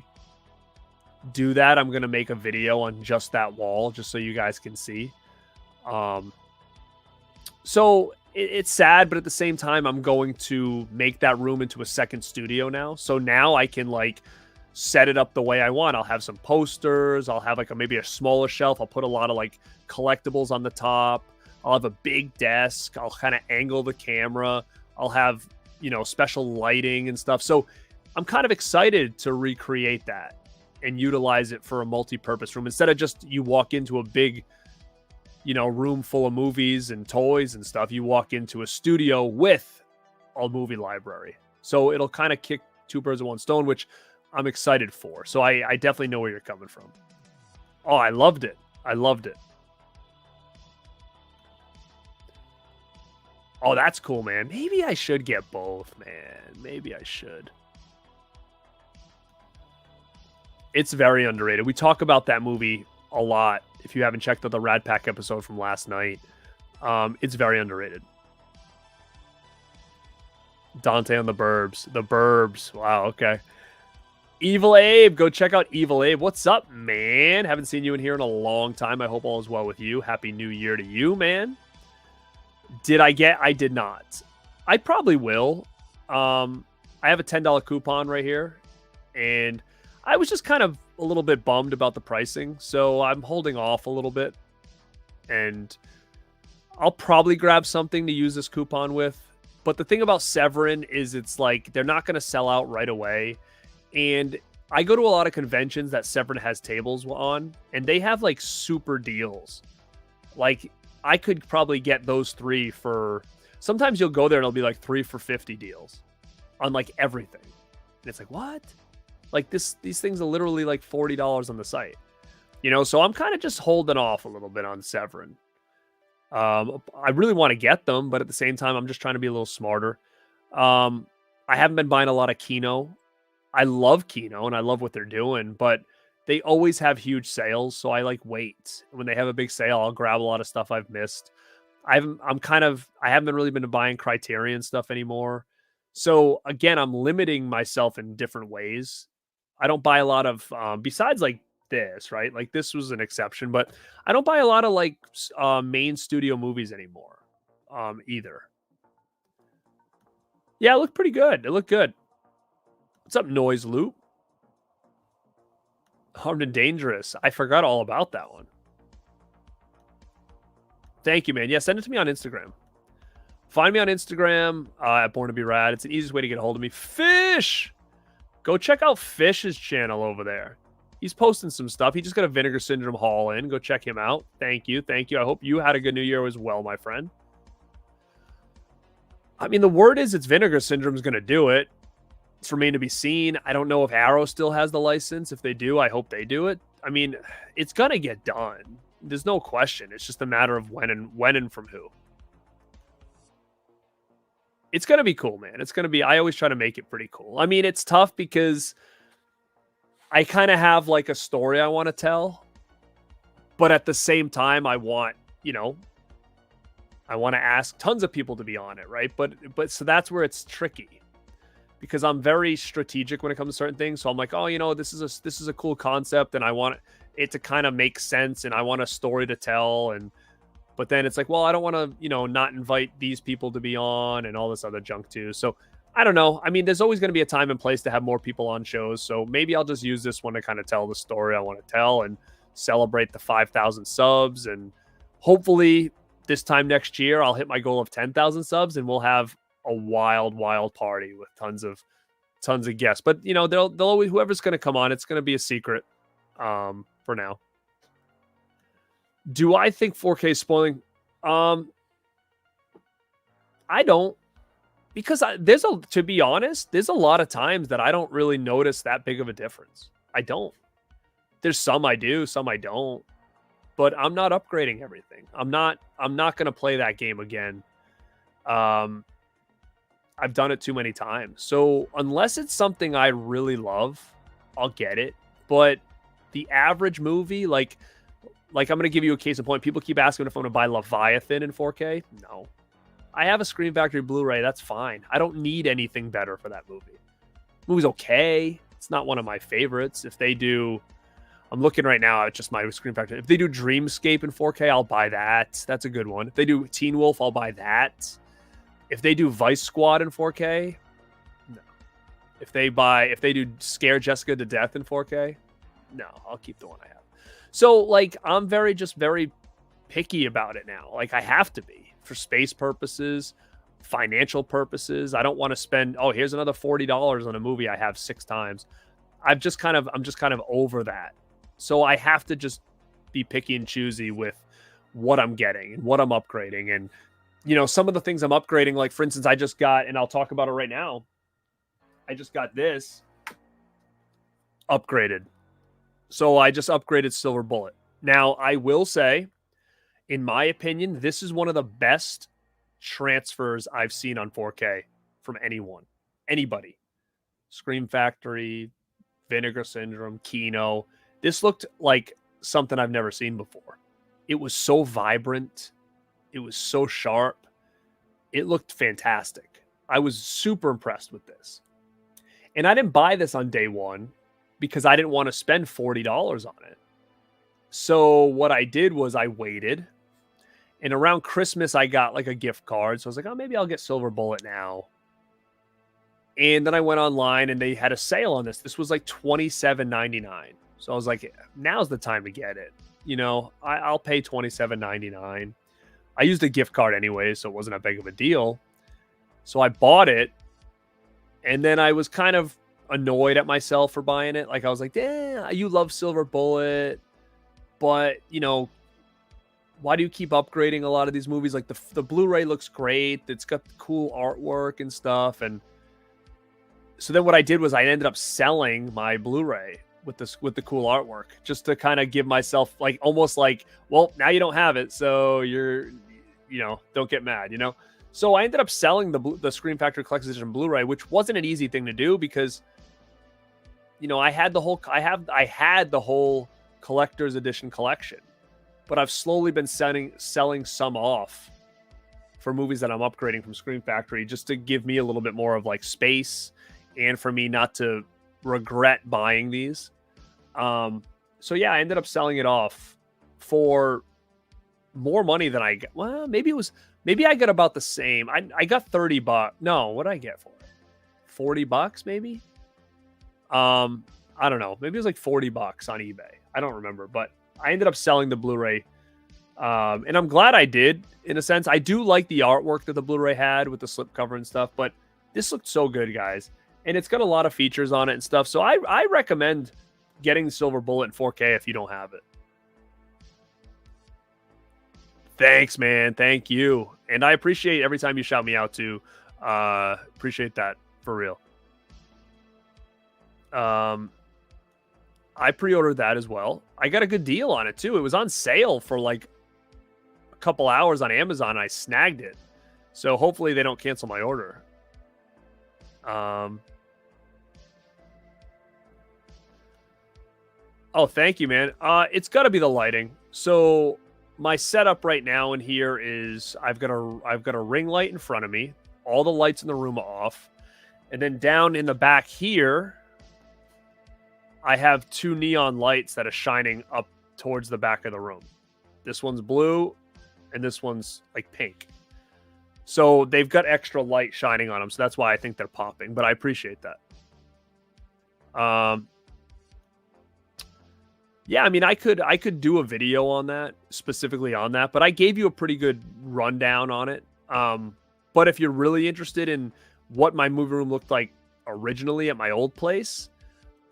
do that, I'm gonna make a video on just that wall, just so you guys can see. So it's sad, but at the same time, I'm going to make that room into a second studio now. So now I can like set it up the way I want. I'll have some posters. I'll have like maybe a smaller shelf. I'll put a lot of like collectibles on the top. I'll have a big desk. I'll kind of angle the camera. I'll have, you know, special lighting and stuff. So I'm kind of excited to recreate that and utilize it for a multi-purpose room instead of just you walk into a big, you know, room full of movies and toys and stuff. You walk into a studio with a movie library. So it'll kind of kick 2 birds with 1 stone, which I'm excited for. So I definitely know where you're coming from. Oh, I loved it. I loved it. Oh, that's cool, man. Maybe I should get both, man. Maybe I should. It's very underrated. We talk about that movie a lot. If you haven't checked out the Radpack episode from last night, it's very underrated. Dante on the Burbs. The Burbs. Wow, okay. Evil Abe. Go check out Evil Abe. What's up, man? Haven't seen you in here in a long time. I hope all is well with you. Happy New Year to you, man. I did not. I probably will. I have a $10 coupon right here. And I was just kind of a little bit bummed about the pricing. So I'm holding off a little bit. And I'll probably grab something to use this coupon with. But the thing about Severin is it's like they're not going to sell out right away. And I go to a lot of conventions that Severin has tables on. And they have like super deals. Like I could probably get those 3 for... Sometimes you'll go there and it'll be like 3 for 50 deals on like everything. And it's like, what? Like these things are literally like $40 on the site. You know, so I'm kind of just holding off a little bit on Severin. I really want to get them, but at the same time, I'm just trying to be a little smarter. I haven't been buying a lot of Kino. I love Kino and I love what they're doing, but they always have huge sales. So I like wait. When they have a big sale, I'll grab a lot of stuff I've missed. I haven't really been buying Criterion stuff anymore. So again, I'm limiting myself in different ways. I don't buy a lot of, besides like this, right? Like this was an exception, but I don't buy a lot of like main studio movies anymore either. Yeah, it looked pretty good. It looked good. What's up, Noise Loop? Armed and Dangerous. I forgot all about that one. Thank you, man. Yeah, send it to me on Instagram. Find me on Instagram at Born2beRad. It's the easiest way to get a hold of me. Fish! Go check out Fish's channel over there. He's posting some stuff. He just got a Vinegar Syndrome haul in. Go check him out. Thank you. Thank you. I hope you had a good New Year as well, my friend. I mean, the word is it's Vinegar Syndrome's going to do it. It's remained to be seen. I don't know if Arrow still has the license. If they do, I hope they do it. I mean, it's going to get done. There's no question. It's just a matter of when and from who. It's going to be cool, man. It's going to be, I always try to make it pretty cool. I mean, it's tough because I kind of have like a story I want to tell, but at the same time, I want, you know, I want to ask tons of people to be on it, right? But so that's where it's tricky because I'm very strategic when it comes to certain things. So I'm like, oh, you know, this is a cool concept, and I want it to kind of make sense, and I want a story to tell, but then it's like, well, I don't want to, you know, not invite these people to be on and all this other junk too. So I don't know. I mean, there's always going to be a time and place to have more people on shows. So maybe I'll just use this one to kind of tell the story I want to tell and celebrate the 5,000 subs. And hopefully this time next year, I'll hit my goal of 10,000 subs and we'll have a wild, wild party with tons of guests. But, you know, they'll always, whoever's going to come on, it's going to be a secret for now. Do I think 4K is spoiling? I don't. Because to be honest, there's a lot of times that I don't really notice that big of a difference. I don't. There's some I do, some I don't. But I'm not upgrading everything. I'm not going to play that game again. I've done it too many times. So unless it's something I really love, I'll get it. But the average movie, like I'm going to give you a case in point. People keep asking if I'm going to buy Leviathan in 4K. No. I have a Scream Factory Blu-ray. That's fine. I don't need anything better for that movie. The movie's okay. It's not one of my favorites. If they do, I'm looking right now at just my Scream Factory. If they do Dreamscape in 4K, I'll buy that. That's a good one. If they do Teen Wolf, I'll buy that. If they do Vice Squad in 4K, no. If they do Scare Jessica to Death in 4K, no. I'll keep the one I have. So, like, I'm very picky about it now. Like, I have to be. For space purposes, financial purposes. I don't want to spend, oh, here's another $40 on a movie I have 6 times. I'm just kind of over that. So I have to just be picky and choosy with what I'm getting and what I'm upgrading. And, you know, some of the things I'm upgrading, like for instance, I just got, and I'll talk about it right now. I just got this upgraded. So I just upgraded Silver Bullet. Now I will say, in my opinion, this is one of the best transfers I've seen on 4K from anybody. Scream Factory, Vinegar Syndrome, Kino. This looked like something I've never seen before. It was so vibrant. It was so sharp. It looked fantastic. I was super impressed with this. And I didn't buy this on day one because I didn't want to spend $40 on it. So what I did was I waited. And around Christmas, I got like a gift card. So I was like, oh, maybe I'll get Silver Bullet now. And then I went online and they had a sale on this. This was like $27.99. So I was like, now's the time to get it. You know, I'll pay $27.99. I used a gift card anyway, so it wasn't that big of a deal. So I bought it. And then I was kind of annoyed at myself for buying it. Like I was like, damn, you love Silver Bullet. But, you know, why do you keep upgrading a lot of these movies? Like the Blu-ray looks great. It's got cool artwork and stuff. And so then what I did was I ended up selling my Blu-ray with the cool artwork just to kind of give myself like almost like, well, now you don't have it. So don't get mad, you know? So I ended up selling the Scream Factory Collector's Edition Blu-ray, which wasn't an easy thing to do because, you know, I had the whole Collector's Edition collection. But I've slowly been selling some off for movies that I'm upgrading from Scream Factory just to give me a little bit more of like space and for me not to regret buying these. So yeah, I ended up selling it off for more money than I got. Well, maybe I got about the same. I got $30. No, what did I get for it? $40 maybe? I don't know. Maybe it was like $40 on eBay. I don't remember, but I ended up selling the Blu-ray. And I'm glad I did, in a sense. I do like the artwork that the Blu-ray had with the slipcover and stuff, but this looked so good, guys. And it's got a lot of features on it and stuff. So I recommend getting Silver Bullet in 4K if you don't have it. Thanks, man. Thank you. And I appreciate every time you shout me out too. Appreciate that for real. I pre-ordered that as well. I got a good deal on it too. It was on sale for like a couple hours on Amazon. And I snagged it. So hopefully they don't cancel my order. Oh, thank you, man. It's got to be the lighting. So my setup right now in here is I've got a ring light in front of me. All the lights in the room are off. And then down in the back here, I have 2 neon lights that are shining up towards the back of the room. This one's blue and this one's like pink. So they've got extra light shining on them. So that's why I think they're popping, but I appreciate that. Yeah, I mean, I could do a video on that, specifically on that, but I gave you a pretty good rundown on it. But if you're really interested in what my movie room looked like originally at my old place,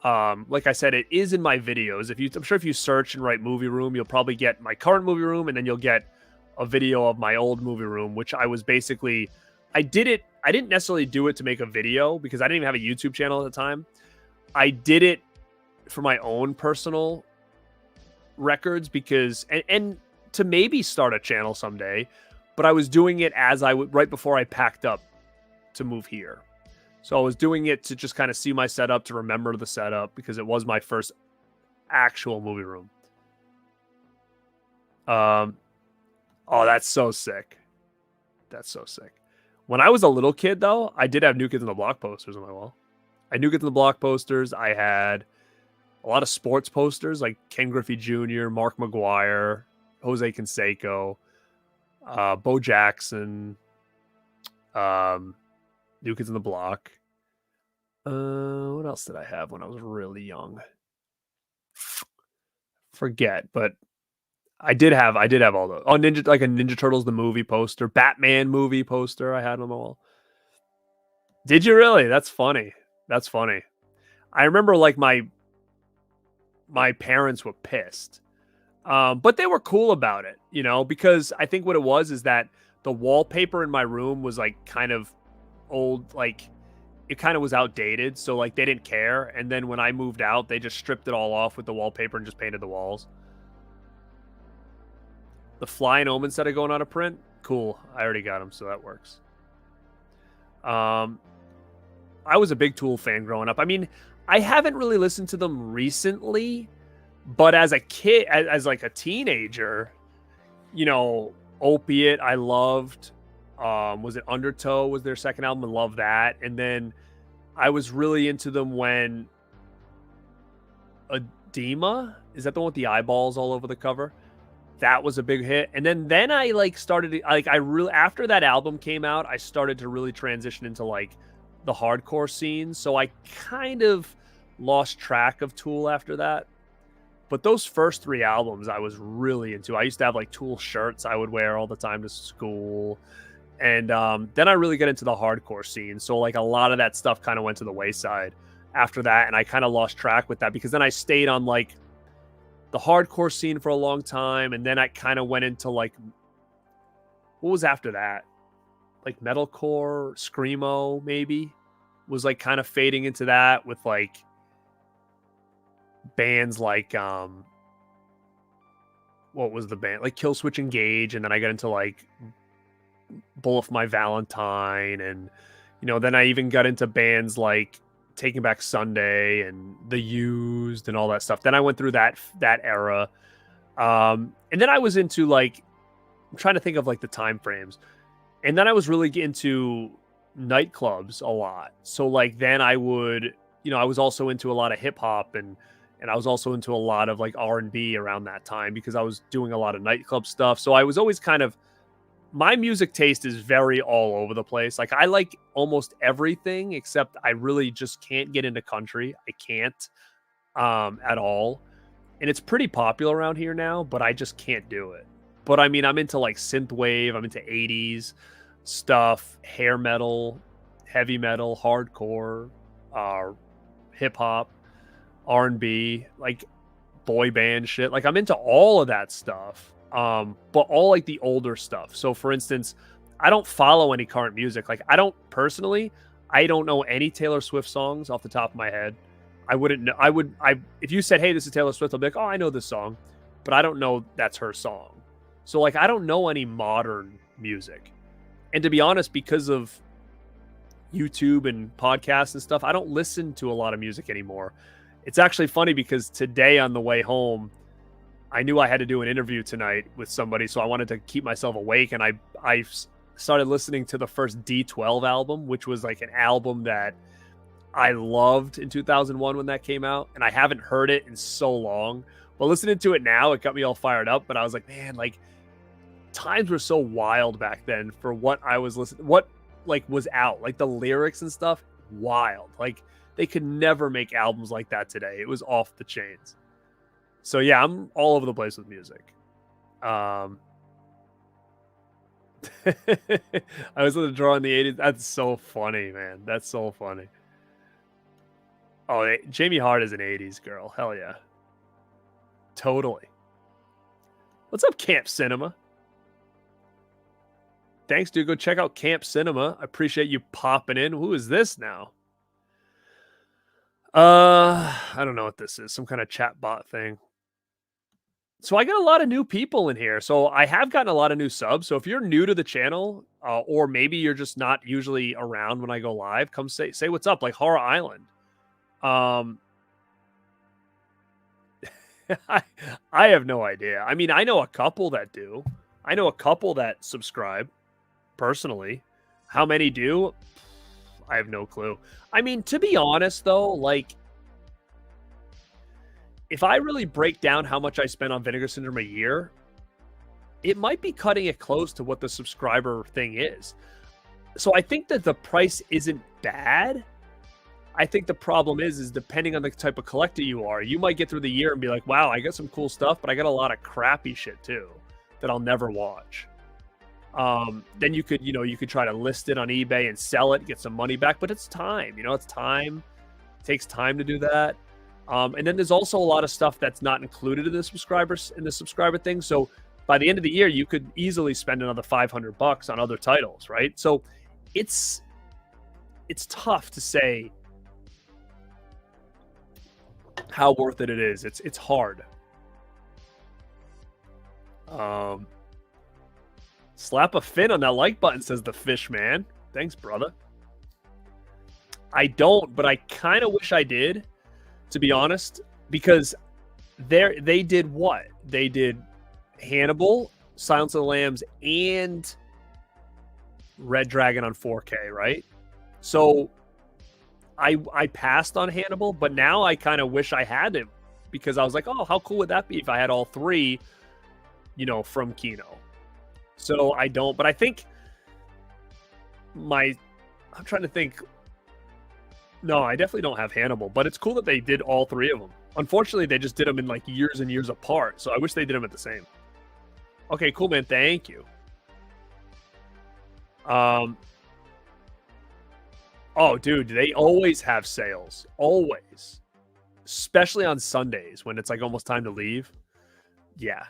like I said, it is in my videos. I'm sure if you search and write movie room, you'll probably get my current movie room, and then you'll get a video of my old movie room, which I was basically, I didn't necessarily do it to make a video because I didn't even have a YouTube channel at the time. I did it for my own personal records because, and to maybe start a channel someday, but I was doing it as I would, right before I packed up to move here. So I was doing it to just kind of see my setup, to remember the setup, because it was my first actual movie room. Oh, that's so sick. That's so sick. When I was a little kid, though, I did have New Kids on the Block posters on my wall. I had New Kids on the Block posters. I had a lot of sports posters like Ken Griffey Jr., Mark McGuire, Jose Canseco, Bo Jackson, New Kids on the Block. What else did I have when I was really young? Forget, but I did have all those. Oh, like a Ninja Turtles the movie poster, Batman movie poster I had on the wall. Did you really? That's funny. That's funny. I remember like my parents were pissed. But they were cool about it, you know, because I think what it was is that the wallpaper in my room was like kind of old, like it kind of was outdated. So like they didn't care. And then when I moved out, they just stripped it all off with the wallpaper and just painted the walls. The Flying Omen set are going out of print. Cool. I already got them, so that works. I was a big Tool fan growing up. I mean, I haven't really listened to them recently, but as a kid, as like a teenager, you know, Opiate, I loved. Was it Undertow was their second album? I love that. And then I was really into them when Edema, is that the one with the eyeballs all over the cover? That was a big hit. And then I like started, like I really, after that album came out, I started to really transition into like the hardcore scene. So I kind of lost track of Tool after that. But those first 3 albums I was really into. I used to have like Tool shirts I would wear all the time to school. And then I really got into the hardcore scene. So like a lot of that stuff kind of went to the wayside after that. And I kind of lost track with that because then I stayed on like the hardcore scene for a long time. And then I kind of went into like, what was after that? Like metalcore, screamo maybe was like kind of fading into that with like bands like what was the band, like Killswitch Engage, and then I got into like Bullet for My Valentine, and you know, then I even got into bands like Taking Back Sunday and The Used and all that stuff. Then I went through that era, and then I was into like, I'm trying to think of like the time frames, and then I was really into nightclubs a lot. So like then I would, you know, I was also into a lot of hip hop and I was also into a lot of like R&B around that time because I was doing a lot of nightclub stuff. So I was always kind of, my music taste is very all over the place. Like I like almost everything except I really just can't get into country. I can't at all. And it's pretty popular around here now, but I just can't do it. But I mean, I'm into like synthwave, I'm into 80s stuff, hair metal, heavy metal, hardcore, hip hop. R&B, like boy band shit. Like I'm into all of that stuff. But all like the older stuff. So for instance, I don't follow any current music. Like I don't personally, I don't know any Taylor Swift songs off the top of my head. I wouldn't know. If you said, "Hey, this is Taylor Swift," I'll be like, "Oh, I know this song," but I don't know that's her song. So like I don't know any modern music. And to be honest, because of YouTube and podcasts and stuff, I don't listen to a lot of music anymore. It's actually funny because today on the way home, I knew I had to do an interview tonight with somebody, so I wanted to keep myself awake, and I started listening to the first D12 album, which was like an album that I loved in 2001 when that came out, and I haven't heard it in so long. But listening to it now, it got me all fired up. But I was like, man, like times were so wild back then for what I was listening, what like was out, like the lyrics and stuff, wild. Like they could never make albums like that today. It was off the chains. So yeah, I'm all over the place with music. I was in the draw in the 80s. That's so funny, man. That's so funny. Oh, Jamie Hart is an 80s girl. Hell yeah. Totally. What's up, Camp Cinema? Thanks, dude. Go check out Camp Cinema. I appreciate you popping in. Who is this now? I don't know what this is. Some kind of chat bot thing. So I got a lot of new people in here. So I have gotten a lot of new subs. So if you're new to the channel, or maybe you're just not usually around when I go live, come say what's up, like Horror Island. I have no idea. I mean, I know a couple that do. I know a couple that subscribe personally. How many do? I have no clue. I mean, to be honest though, like if I really break down how much I spend on Vinegar Syndrome a year, it might be cutting it close to what the subscriber thing is. So I think that the price isn't bad. I think the problem is depending on the type of collector you are, you might get through the year and be like, wow, I got some cool stuff, but I got a lot of crappy shit too that I'll never watch. Then you could try to list it on eBay and sell it, get some money back, but it's time, it's time. It takes time to do that. And then there's also a lot of stuff that's not included in the subscriber thing. So by the end of the year, you could easily spend another $500 on other titles, right? So it's tough to say how worth it is. It's hard. Slap a fin on that like button, says the fish man. Thanks, brother. I don't, but I kind of wish I did, to be honest, because they did what? They did Hannibal, Silence of the Lambs, and Red Dragon on 4K, right? So I passed on Hannibal, but now I kind of wish I had it because I was like, oh, how cool would that be if I had all three, from Kino. So I don't, but I think I'm trying to think. No, I definitely don't have Hannibal, but it's cool that they did all three of them. Unfortunately, they just did them in like years and years apart, so I wish they did them at the same. Okay, cool, man. Thank you. Oh, dude, they always have sales. Always. Especially on Sundays when it's like almost time to leave. Yeah.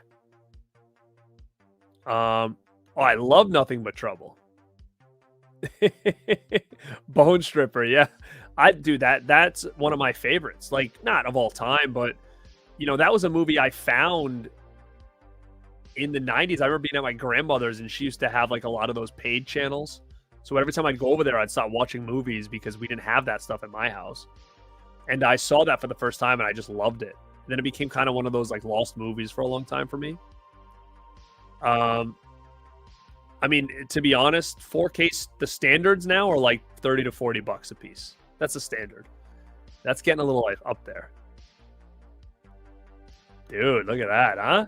Oh, I love Nothing But Trouble. Bone Stripper, yeah. That's one of my favorites. Like, not of all time, but that was a movie I found in the 90s. I remember being at my grandmother's and she used to have like a lot of those paid channels. So every time I'd go over there, I'd start watching movies because we didn't have that stuff at my house. And I saw that for the first time and I just loved it. And then it became kind of one of those like lost movies for a long time for me. I mean, to be honest, 4K, the standards now are like $30 to $40 a piece. That's the standard. That's getting a little like up there. Dude, look at that, huh?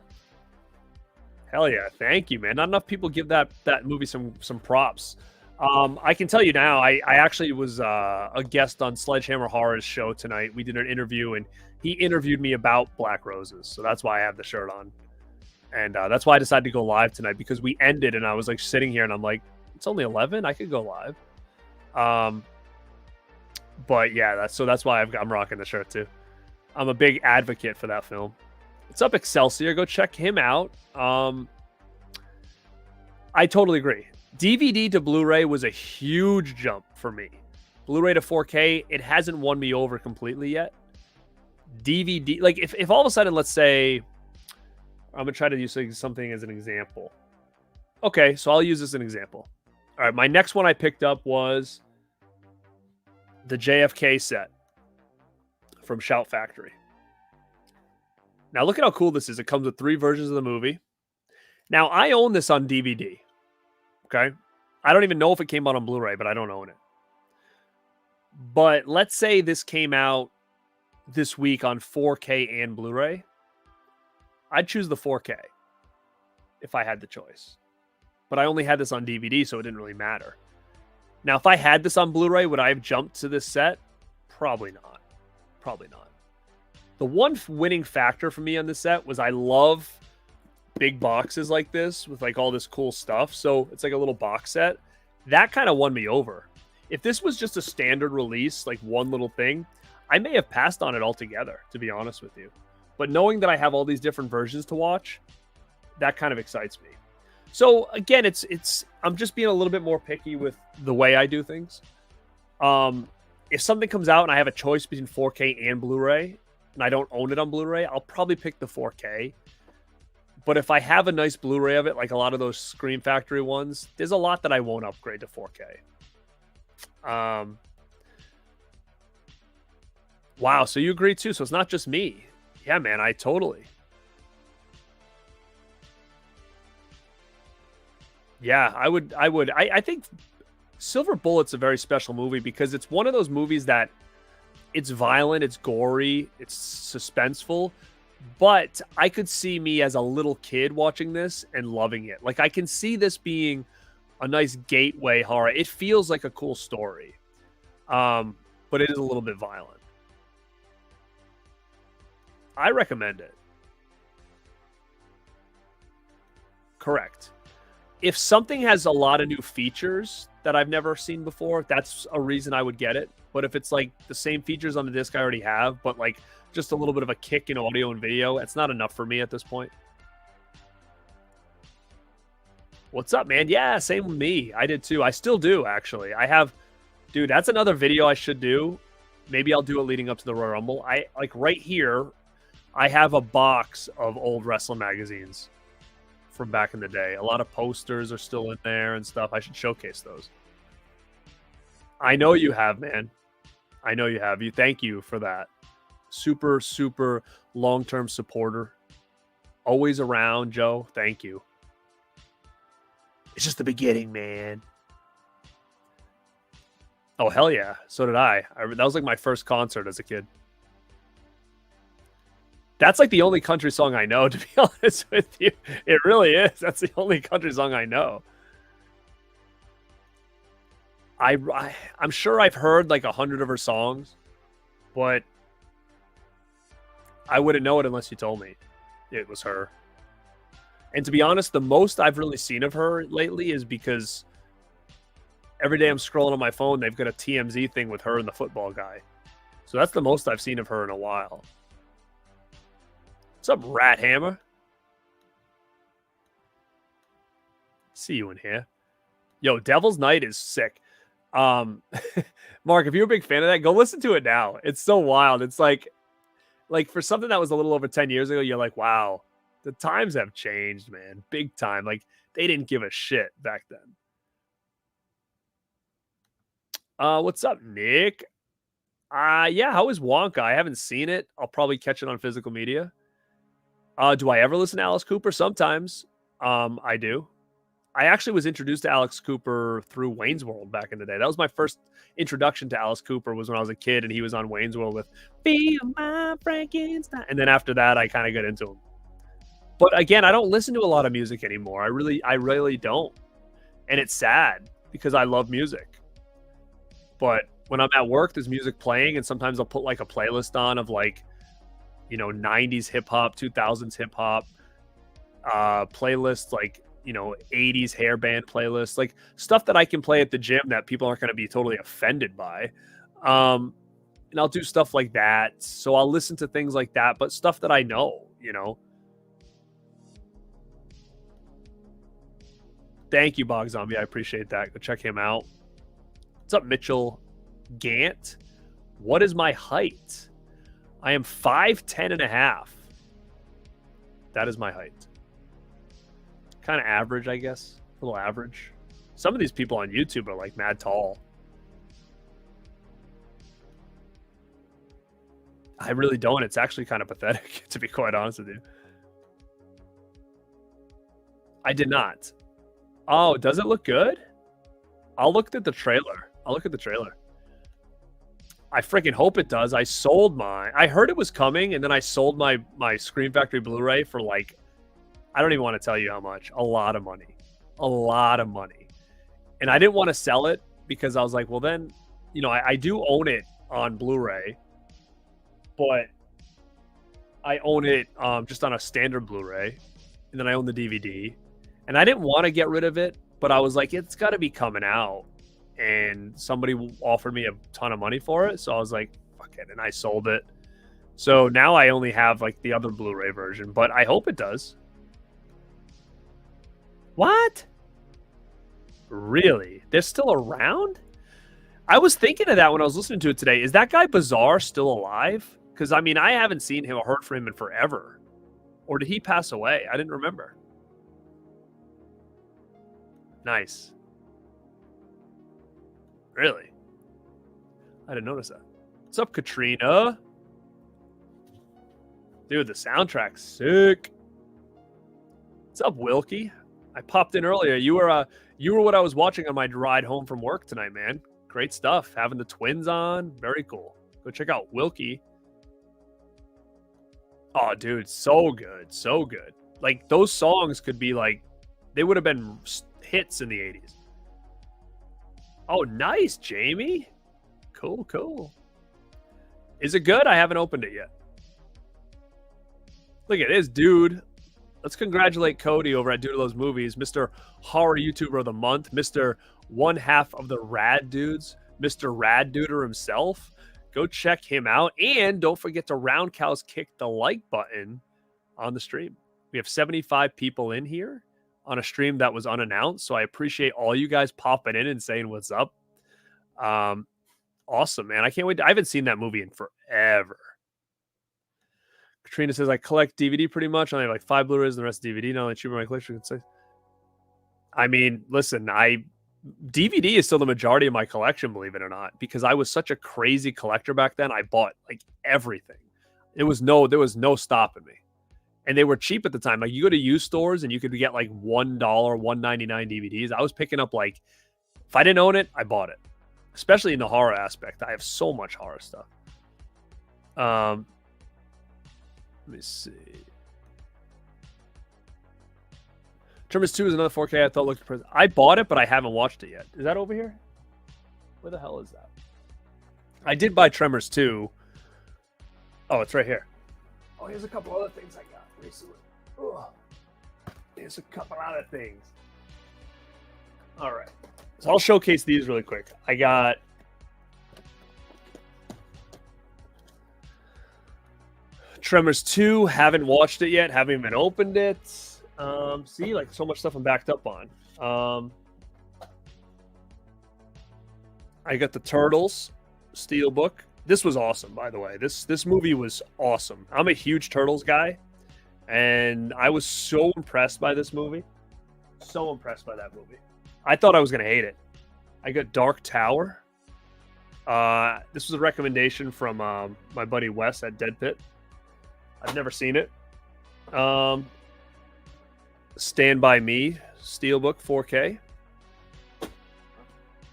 Hell yeah, thank you, man. Not enough people give that movie some props. I can tell you now, I actually was a guest on Sledgehammer Horror's show tonight. We did an interview, and he interviewed me about Black Roses, so that's why I have the shirt on. And that's why I decided to go live tonight, because we ended, and I was like sitting here, and I'm like, it's only 11? I could go live. But yeah, that's why I'm rocking the shirt too. I'm a big advocate for that film. What's up, Excelsior? Go check him out. I totally agree. DVD to Blu-ray was a huge jump for me. Blu-ray to 4K, it hasn't won me over completely yet. DVD, like if all of a sudden, let's say, I'm gonna try to use something as an example. Okay, so I'll use this as an example. All right, my next one I picked up was the JFK set from Shout Factory. Now look at how cool this is. It comes with 3 versions of the movie. Now I own this on DVD. Okay, I don't even know if it came out on Blu-ray, but I don't own it. But let's say this came out this week on 4K and Blu-ray. I'd choose the 4K if I had the choice. But I only had this on DVD, so it didn't really matter. Now, if I had this on Blu-ray, would I have jumped to this set? Probably not. Probably not. The one winning factor for me on this set was I love big boxes like this with like all this cool stuff. So it's like a little box set. That kind of won me over. If this was just a standard release, like one little thing, I may have passed on it altogether, to be honest with you. But knowing that I have all these different versions to watch, that kind of excites me. So again, I'm just being a little bit more picky with the way I do things. If something comes out and I have a choice between 4K and Blu-ray, and I don't own it on Blu-ray, I'll probably pick the 4K. But if I have a nice Blu-ray of it, like a lot of those Scream Factory ones, there's a lot that I won't upgrade to 4K. Wow, so you agree too. So it's not just me. Yeah, man, I totally. Yeah, I would. I think Silver Bullet's a very special movie because it's one of those movies that it's violent, it's gory, it's suspenseful, but I could see me as a little kid watching this and loving it. Like I can see this being a nice gateway horror. It feels like a cool story, but it is a little bit violent. I recommend it. Correct. If something has a lot of new features that I've never seen before, that's a reason I would get it. But if it's like the same features on the disc I already have, but like just a little bit of a kick in audio and video, it's not enough for me at this point. What's up, man? Yeah, same with me. I did too. I still do, actually. I have, dude, that's another video I should do. Maybe I'll do it leading up to the Royal Rumble. I like right here, I have a box of old wrestling magazines from back in the day. A lot of posters are still in there and stuff. I should showcase those. I know you have, man. I know you have. You. Thank you for that. Super, super long-term supporter. Always around, Joe. Thank you. It's just the beginning, man. Oh, hell yeah. So did I. That was like my first concert as a kid. That's like the only country song I know, to be honest with you. It really is. That's the only country song I know. I'm sure I've heard like 100 of her songs, but I wouldn't know it unless you told me it was her. And to be honest, the most I've really seen of her lately is because every day I'm scrolling on my phone, they've got a TMZ thing with her and the football guy. So that's the most I've seen of her in a while. What's up, Rat Hammer? See you in here. Yo, Devil's Night is sick. Mark, if you're a big fan of that, go listen to it now. It's so wild. It's like for something that was a little over 10 years ago, you're like, wow, the times have changed, man. Big time. Like, they didn't give a shit back then. What's up, Nick? Yeah, how is Wonka? I haven't seen it. I'll probably catch it on physical media. Do I ever listen to Alice Cooper? Sometimes. I do. I actually was introduced to Alex Cooper through Wayne's World back in the day. That was my first introduction to Alice Cooper, was when I was a kid and he was on Wayne's World with Be My Frankenstein. And then after that, I kind of got into him. But again, I don't listen to a lot of music anymore. I really don't. And it's sad because I love music. But when I'm at work, there's music playing, and sometimes I'll put like a playlist on of like, 90s hip hop, 2000s hip hop, playlists, like, 80s hair band playlists, like stuff that I can play at the gym that people aren't going to be totally offended by. and I'll do stuff like that. So I'll listen to things like that, but stuff that I know, you know. Thank you, Bog Zombie. I appreciate that. Go check him out. What's up, Mitchell Gant? What is my height? I am 5'10" and a half. That is my height. Kind of average, I guess. A little average. Some of these people on YouTube are like mad tall. I really don't. It's actually kind of pathetic, to be quite honest with you. I did not. Oh, does it look good? I'll look at the trailer. I'll look at the trailer. I freaking hope it does. I sold mine. I heard it was coming, and then I sold my Scream Factory Blu-ray for like, I don't even want to tell you how much. A lot of money. A lot of money. And I didn't want to sell it because I was like, well then, you know, I do own it on Blu-ray, but I own it just on a standard Blu-ray, and then I own the DVD. And I didn't want to get rid of it, but I was like, it's got to be coming out. And somebody offered me a ton of money for it. So I was like, fuck it. And I sold it. So now I only have like the other Blu-ray version, but I hope it does. What? Really? They're still around? I was thinking of that when I was listening to it today. Is that guy Bizarre still alive? Because, I mean, I haven't seen him or heard from him in forever. Or did he pass away? I didn't remember. Nice. Really? I didn't notice that. What's up, Katrina? Dude, the soundtrack's sick. What's up, Wilkie? I popped in earlier. You were what I was watching on my ride home from work tonight, man. Great stuff. Having the twins on. Very cool. Go check out Wilkie. Oh, dude, so good. So good. Like, those songs could be like, they would have been hits in the 80s. Oh, nice, Jamie. Cool, cool. Is it good? I haven't opened it yet. Look at this, dude. Let's congratulate Cody over at Dude of Those Movies, Mr. Horror YouTuber of the Month, Mr. One Half of the Rad Dudes, Mr. Rad Duder himself. Go check him out. And don't forget to roundhouse kick the like button on the stream. We have 75 people in here on a stream that was unannounced. So I appreciate all you guys popping in and saying what's up. Awesome, man. I can't wait. I haven't seen that movie in forever. Katrina says, I collect DVD pretty much. I only have like 5 Blu-rays and the rest DVD. Not only cheaper my collection could say. I mean, listen, DVD is still the majority of my collection, believe it or not, because I was such a crazy collector back then. I bought like everything. There was no stopping me. And they were cheap at the time. Like, you go to used stores and you could get like $1, $1.99 DVDs. I was picking up, like, if I didn't own it, I bought it. Especially in the horror aspect. I have so much horror stuff. Let me see. Tremors 2 is another 4K I thought looked present. I bought it, but I haven't watched it yet. Is that over here? Where the hell is that? I did buy Tremors 2. Oh, it's right here. Oh, here's a couple other things I got recently. Ugh. Here's a couple other things. All right. So I'll showcase these really quick. I got Tremors 2. Haven't watched it yet. Haven't even opened it. See, like, so much stuff I'm backed up on. I got the Turtles Steelbook. This was awesome, by the way. This movie was awesome. I'm a huge Turtles guy, and I was so impressed by this movie. So impressed by that movie. I thought I was going to hate it. I got Dark Tower. This was a recommendation from my buddy Wes at Dead Pit. I've never seen it. Stand By Me Steelbook 4K.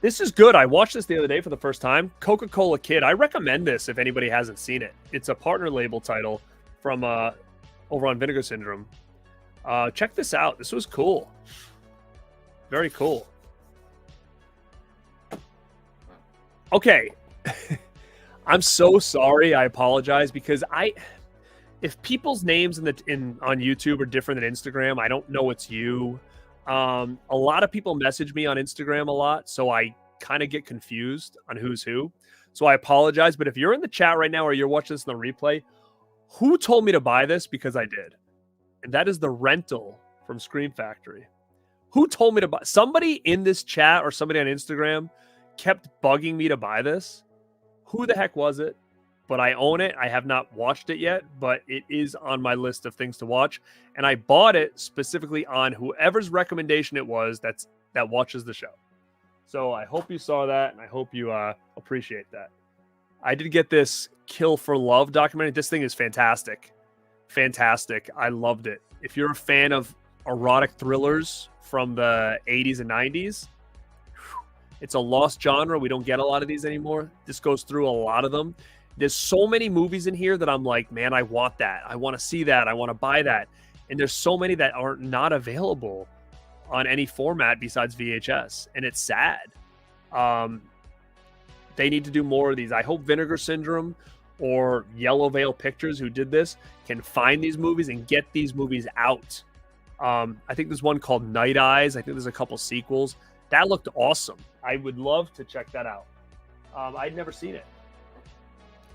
This is good. I watched this the other day for the first time. Coca-Cola Kid. I recommend this if anybody hasn't seen it. It's a partner label title from over on Vinegar Syndrome. Check this out. This was cool. Very cool. Okay. I'm so sorry. I apologize because if people's names on YouTube are different than Instagram, I don't know it's you. A lot of people message me on Instagram a lot, so I kind of get confused on who's who. So I apologize. But if you're in the chat right now or you're watching this in the replay, who told me to buy this? Because I did. And that is the rental from Scream Factory. Who told me to buy? Somebody in this chat or somebody on Instagram kept bugging me to buy this. Who the heck was it? But I own it. I have not watched it yet, but it is on my list of things to watch. And I bought it specifically on whoever's recommendation it was that watches the show. So I hope you saw that, and I hope you appreciate that. I did get this Kill for Love documentary. This thing is fantastic. Fantastic. I loved it. If you're a fan of erotic thrillers from the 80s and 90s, it's a lost genre. We don't get a lot of these anymore. This goes through a lot of them. There's so many movies in here that I'm like, man, I want that. I want to see that. I want to buy that. And there's so many that are not available on any format besides VHS. And it's sad. They need to do more of these. I hope Vinegar Syndrome or Yellow Veil Pictures, who did this, can find these movies and get these movies out. I think there's one called Night Eyes. I think there's a couple sequels. That looked awesome. I would love to check that out. I'd never seen it.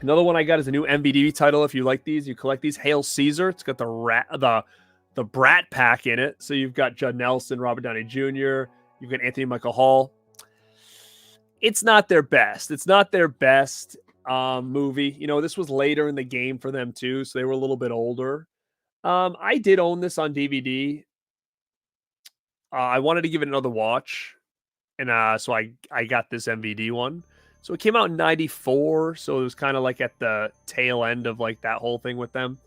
Another one I got is a new MVD title. If you like these, you collect these. Hail Caesar. It's got the Brat Pack in it. So you've got Judd Nelson, Robert Downey Jr. You've got Anthony Michael Hall. It's not their best. It's not their best movie. You know, this was later in the game for them too, so they were a little bit older. I did own this on DVD. I wanted to give it another watch, and so I got this MVD one. So it came out in 94, so it was kind of like at the tail end of like that whole thing with them.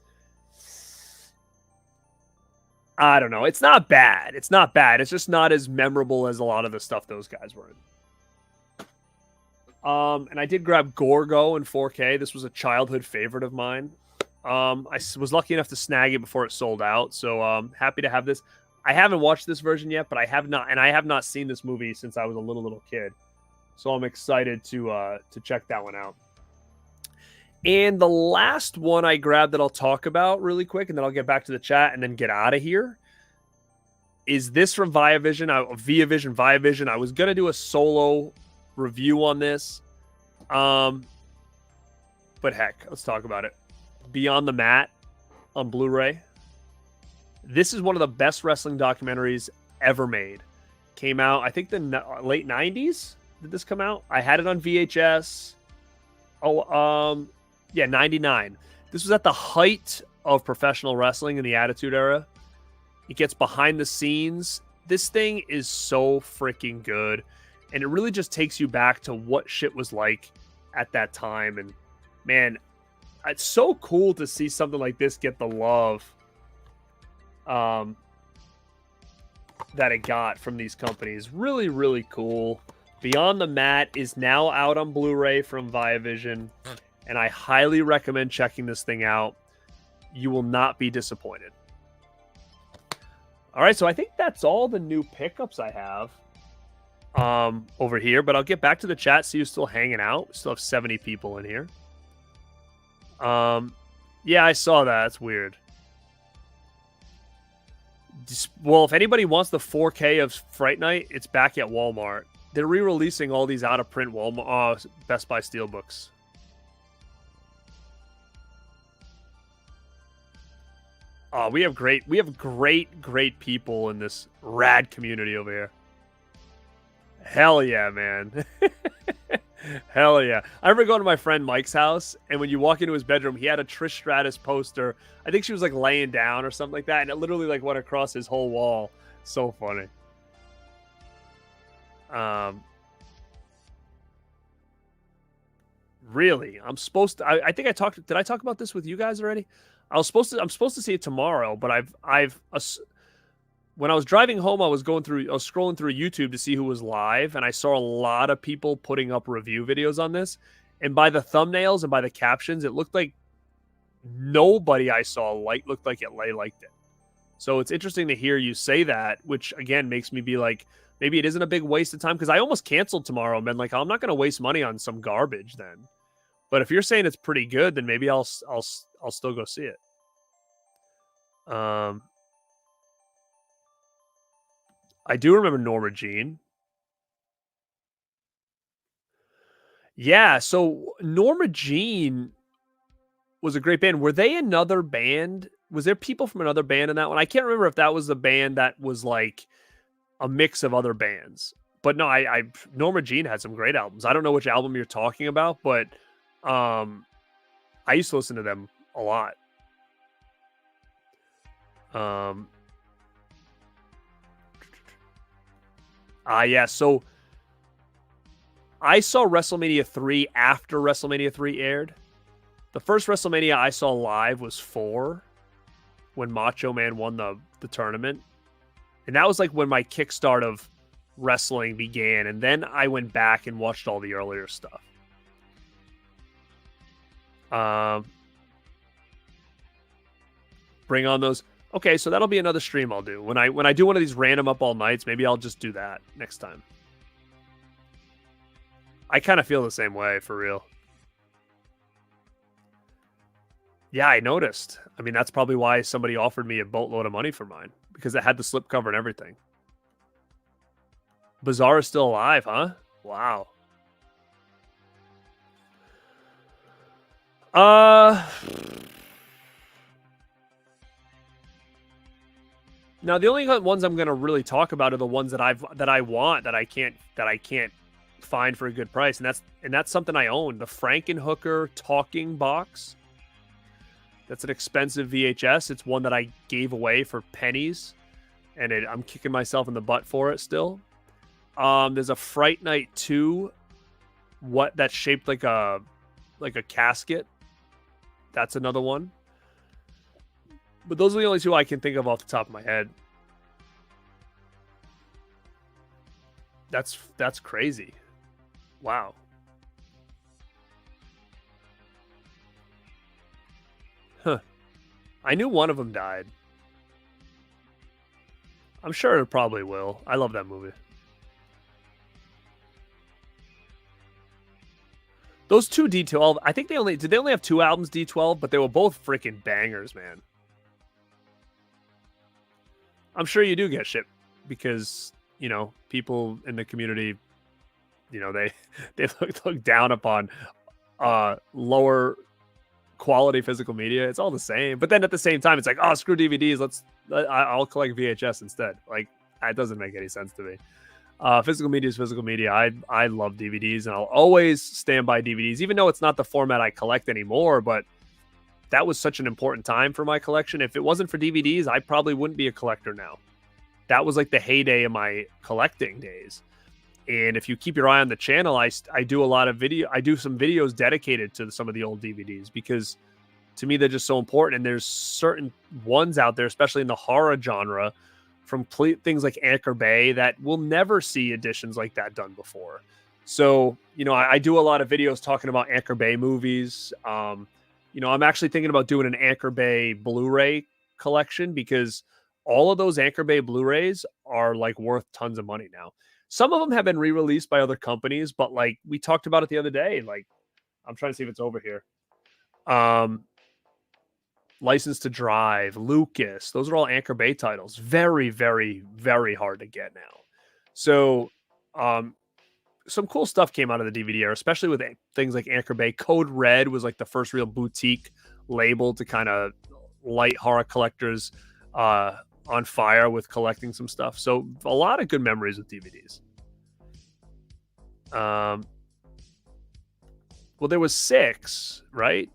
I don't know. It's not bad. It's not bad. It's just not as memorable as a lot of the stuff those guys were in. And I did grab Gorgo in 4K. This was a childhood favorite of mine. I was lucky enough to snag it before it sold out, so happy to have this. I haven't watched this version yet, but I have not seen this movie since I was a little kid. So I'm excited to check that one out. And the last one I grabbed that I'll talk about really quick, and then I'll get back to the chat and then get out of here, is this from Viavision. Viavision. I was going to do a solo review on this. But heck, let's talk about it. Beyond the Mat on Blu-ray. This is one of the best wrestling documentaries ever made. Came out, I think, the late 90s. Did this come out? I had it on VHS. Yeah, 99. This was at the height of professional wrestling in the Attitude Era. It gets behind the scenes. This thing is so freaking good. And it really just takes you back to what shit was like at that time. And man, it's so cool to see something like this get the love that it got from these companies. Really, really cool. Beyond the Mat is now out on Blu-ray from Viavision, and I highly recommend checking this thing out. You will not be disappointed. All right, so I think that's all the new pickups I have over here, but I'll get back to the chat, see who's still hanging out. We still have 70 people in here. Yeah, I saw that. That's weird. Well, if anybody wants the 4K of Fright Night, it's back at Walmart. They're re-releasing all these out-of-print Walmart Best Buy Steelbooks. We have great people in this rad community over here. Hell yeah, man. Hell yeah. I remember going to my friend Mike's house, and when you walk into his bedroom, he had a Trish Stratus poster. I think she was like laying down or something like that, and it literally like went across his whole wall. So funny. Really, I'm supposed to. I think I talked. Did I talk about this with you guys already? I'm supposed to see it tomorrow, but when I was driving home, I was scrolling through YouTube to see who was live, and I saw a lot of people putting up review videos on this. And by the thumbnails and by the captions, it looked like nobody I saw looked like it liked it. So it's interesting to hear you say that, which again makes me be like, maybe it isn't a big waste of time, because I almost canceled tomorrow and been like, I'm not going to waste money on some garbage then. But if you're saying it's pretty good, then maybe I'll still go see it. I do remember Norma Jean. Yeah, so Norma Jean was a great band. Were they another band? Was there people from another band in that one? I can't remember if that was the band that was like a mix of other bands. But no, I Norma Jean had some great albums. I don't know which album you're talking about, but I used to listen to them a lot. Yeah, so I saw WrestleMania 3 after WrestleMania 3 aired. The first WrestleMania I saw live was 4 when Macho Man won the tournament. And that was like when my kickstart of wrestling began. And then I went back and watched all the earlier stuff. Bring on those. Okay, so that'll be another stream I'll do. When I do one of these random up all nights, maybe I'll just do that next time. I kind of feel the same way, for real. Yeah, I noticed. I mean, that's probably why somebody offered me a boatload of money for mine, because it had the slipcover and everything. Bizarre is still alive, huh? Wow. Now the only ones I'm gonna really talk about are the ones that I want that I can't find for a good price, and that's something I own. The Frankenhooker talking box. That's an expensive VHS. It's one that I gave away for pennies, and I'm kicking myself in the butt for it still. There's a Fright Night 2, that's shaped like a casket. That's another one. But those are the only two I can think of off the top of my head. That's crazy. Wow. Huh. I knew one of them died. I'm sure it probably will. I love that movie. Those two D12, I think they only have 2 albums D12, but they were both freaking bangers, man. I'm sure you do get shit because, you know, people in the community, you know, they look down upon lower quality physical media. It's all the same. But then at the same time, it's like, oh, screw DVDs. I'll collect VHS instead. Like, that doesn't make any sense to me. Physical media is physical media. I love DVDs, and I'll always stand by DVDs, even though it's not the format I collect anymore. But that was such an important time for my collection. If it wasn't for DVDs, I probably wouldn't be a collector now. That was like the heyday of my collecting days. And if you keep your eye on the channel, I do a lot of video. I do some videos dedicated to some of the old DVDs because to me, they're just so important. And there's certain ones out there, especially in the horror genre, from things like Anchor Bay, that will never see editions like that done before. So, you know, I do a lot of videos talking about Anchor Bay movies. You know, I'm actually thinking about doing an Anchor Bay Blu-ray collection because all of those Anchor Bay Blu-rays are like worth tons of money now. Some of them have been re-released by other companies, but like we talked about it the other day, like I'm trying to see if it's over here. License to Drive, Lucas, those are all Anchor Bay titles. Very, very, very hard to get now. So, some cool stuff came out of the DVD era, especially with things like Anchor Bay. Code Red was like the first real boutique label to kind of light horror collectors on fire with collecting some stuff. So a lot of good memories with DVDs. Well, there was 6, right?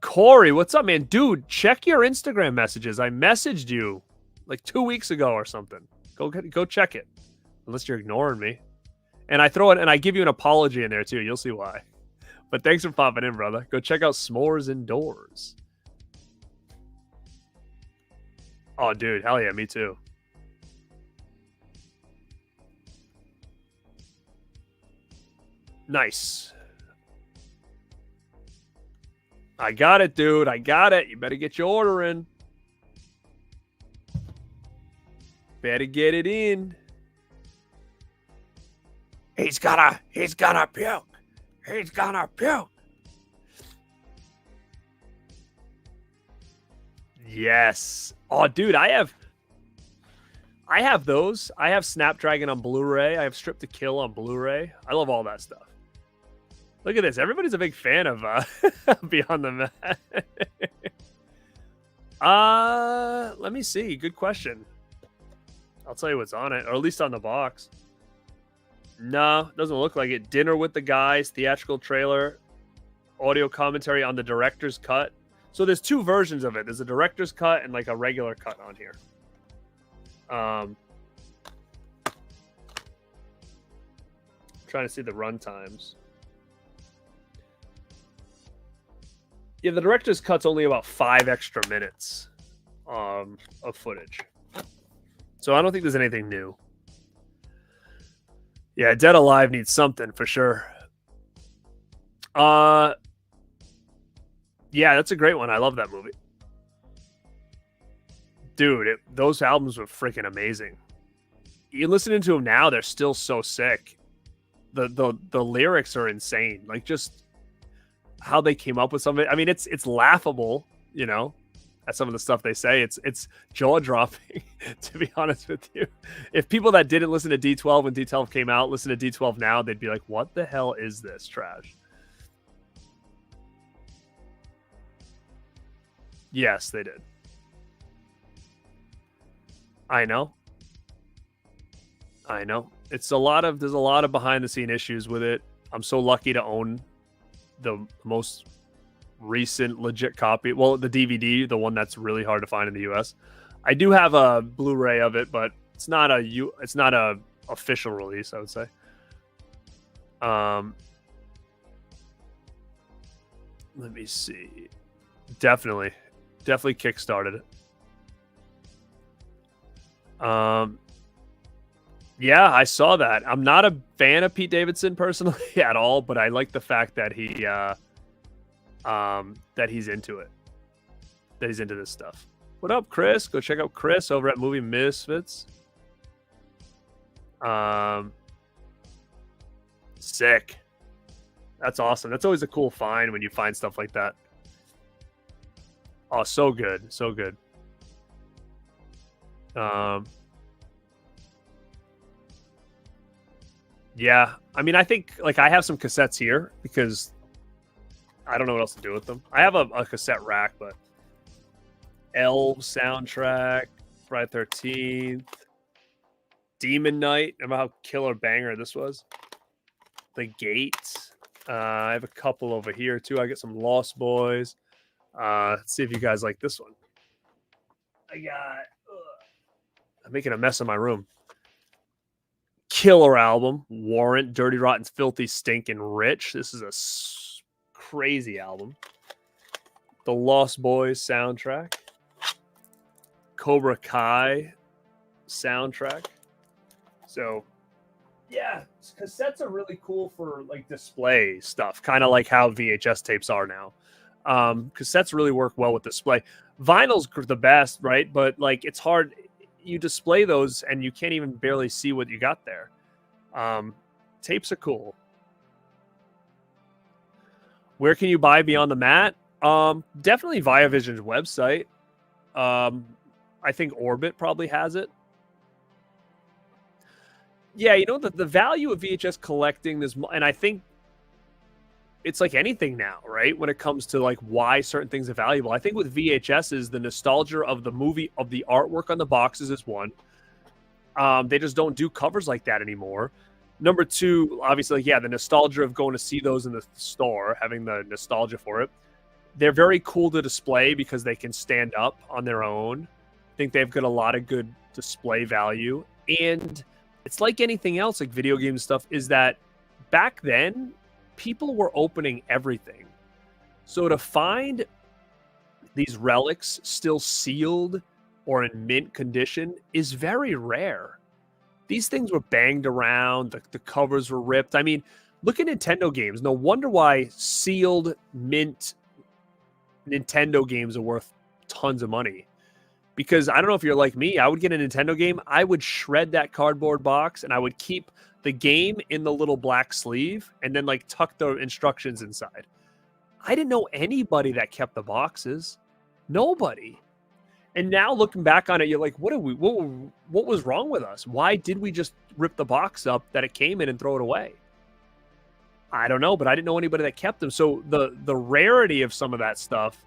Corey, what's up, man? Dude, check your Instagram messages. I messaged you like 2 weeks ago or something. Go check it. Unless you're ignoring me. And I throw it and I give you an apology in there too. You'll see why. But thanks for popping in, brother. Go check out S'mores Indoors. Oh, dude. Hell yeah. Me too. Nice. I got it, dude. I got it. You better get your order in. Better get it in. He's gonna puke. He's gonna puke. Yes. Oh, dude, I I have those. I have Snapdragon on Blu-ray. I have Strip to Kill on Blu-ray. I love all that stuff. Look at this. Everybody's a big fan of Beyond the Mat. Let me see. Good question. I'll tell you what's on it, or at least on the box. No, doesn't look like it. Dinner with the Guys, theatrical trailer, audio commentary on the director's cut. So there's two versions of it. There's a director's cut and like a regular cut on here. Trying to see the run times. Yeah, the director's cut's only about 5 extra minutes of footage. So I don't think there's anything new. Yeah, Dead Alive needs something for sure. Yeah, that's a great one. I love that movie. Dude, those albums were freaking amazing. You listening to them now, they're still so sick. The lyrics are insane. Like, just how they came up with some of it. I mean, it's laughable, you know, at some of the stuff they say. It's jaw-dropping, to be honest with you. If people that didn't listen to D12 when D12 came out listen to D12 now, they'd be like, what the hell is this trash? Yes, they did. I know. There's a lot of behind the scene issues with it. I'm so lucky to own the most recent legit copy. Well, the DVD, the one that's really hard to find in the US. I do have a Blu-ray of it, but it's not a official release, I would say. Let me see. Definitely kickstarted it. Yeah, I saw that. I'm not a fan of Pete Davidson personally at all, but I like the fact that he's into it. That he's into this stuff. What up, Chris? Go check out Chris over at Movie Misfits. Sick. That's awesome. That's always a cool find when you find stuff like that. Oh, so good. So good. Yeah, I mean, I think like I have some cassettes here because I don't know what else to do with them. I have a cassette rack, but L soundtrack, Friday 13th, Demon Knight. Remember how killer banger this was? The Gate. I have a couple over here too. I get some Lost Boys. Let's see if you guys like this one. I'm making a mess of my room. Killer album, Warrant, Dirty, Rotten, Filthy, Stinkin' Rich. This is a crazy album. The Lost Boys soundtrack. Cobra Kai soundtrack. So, yeah, cassettes are really cool for like display stuff, kind of like how VHS tapes are now. Cassettes really work well with display. Vinyl's the best, right? But like it's hard. You display those and you can't even barely see what you got there. Tapes are cool. Where can you buy Beyond the Mat? Definitely via Vision's website. I think Orbit probably has it. Yeah, you know, the value of VHS collecting this, and I think it's like anything now, right? When it comes to like why certain things are valuable. I think with VHS is the nostalgia of the movie, of the artwork on the boxes is one. They just don't do covers like that anymore. Number two, obviously, like, yeah, the nostalgia of going to see those in the store, having the nostalgia for it. They're very cool to display because they can stand up on their own. I think they've got a lot of good display value. And it's like anything else, like video game stuff, is that back then, people were opening everything. So to find these relics still sealed or in mint condition is very rare. These things were banged around. The covers were ripped. I mean, look at Nintendo games. No wonder why sealed mint Nintendo games are worth tons of money. Because I don't know if you're like me, I would get a Nintendo game. I would shred that cardboard box and I would keep the game in the little black sleeve and then like tuck the instructions inside. I didn't know anybody that kept the boxes. Nobody. And now looking back on it, you're like, what was wrong with us? Why did we just rip the box up that it came in and throw it away? I don't know, but I didn't know anybody that kept them. So the rarity of some of that stuff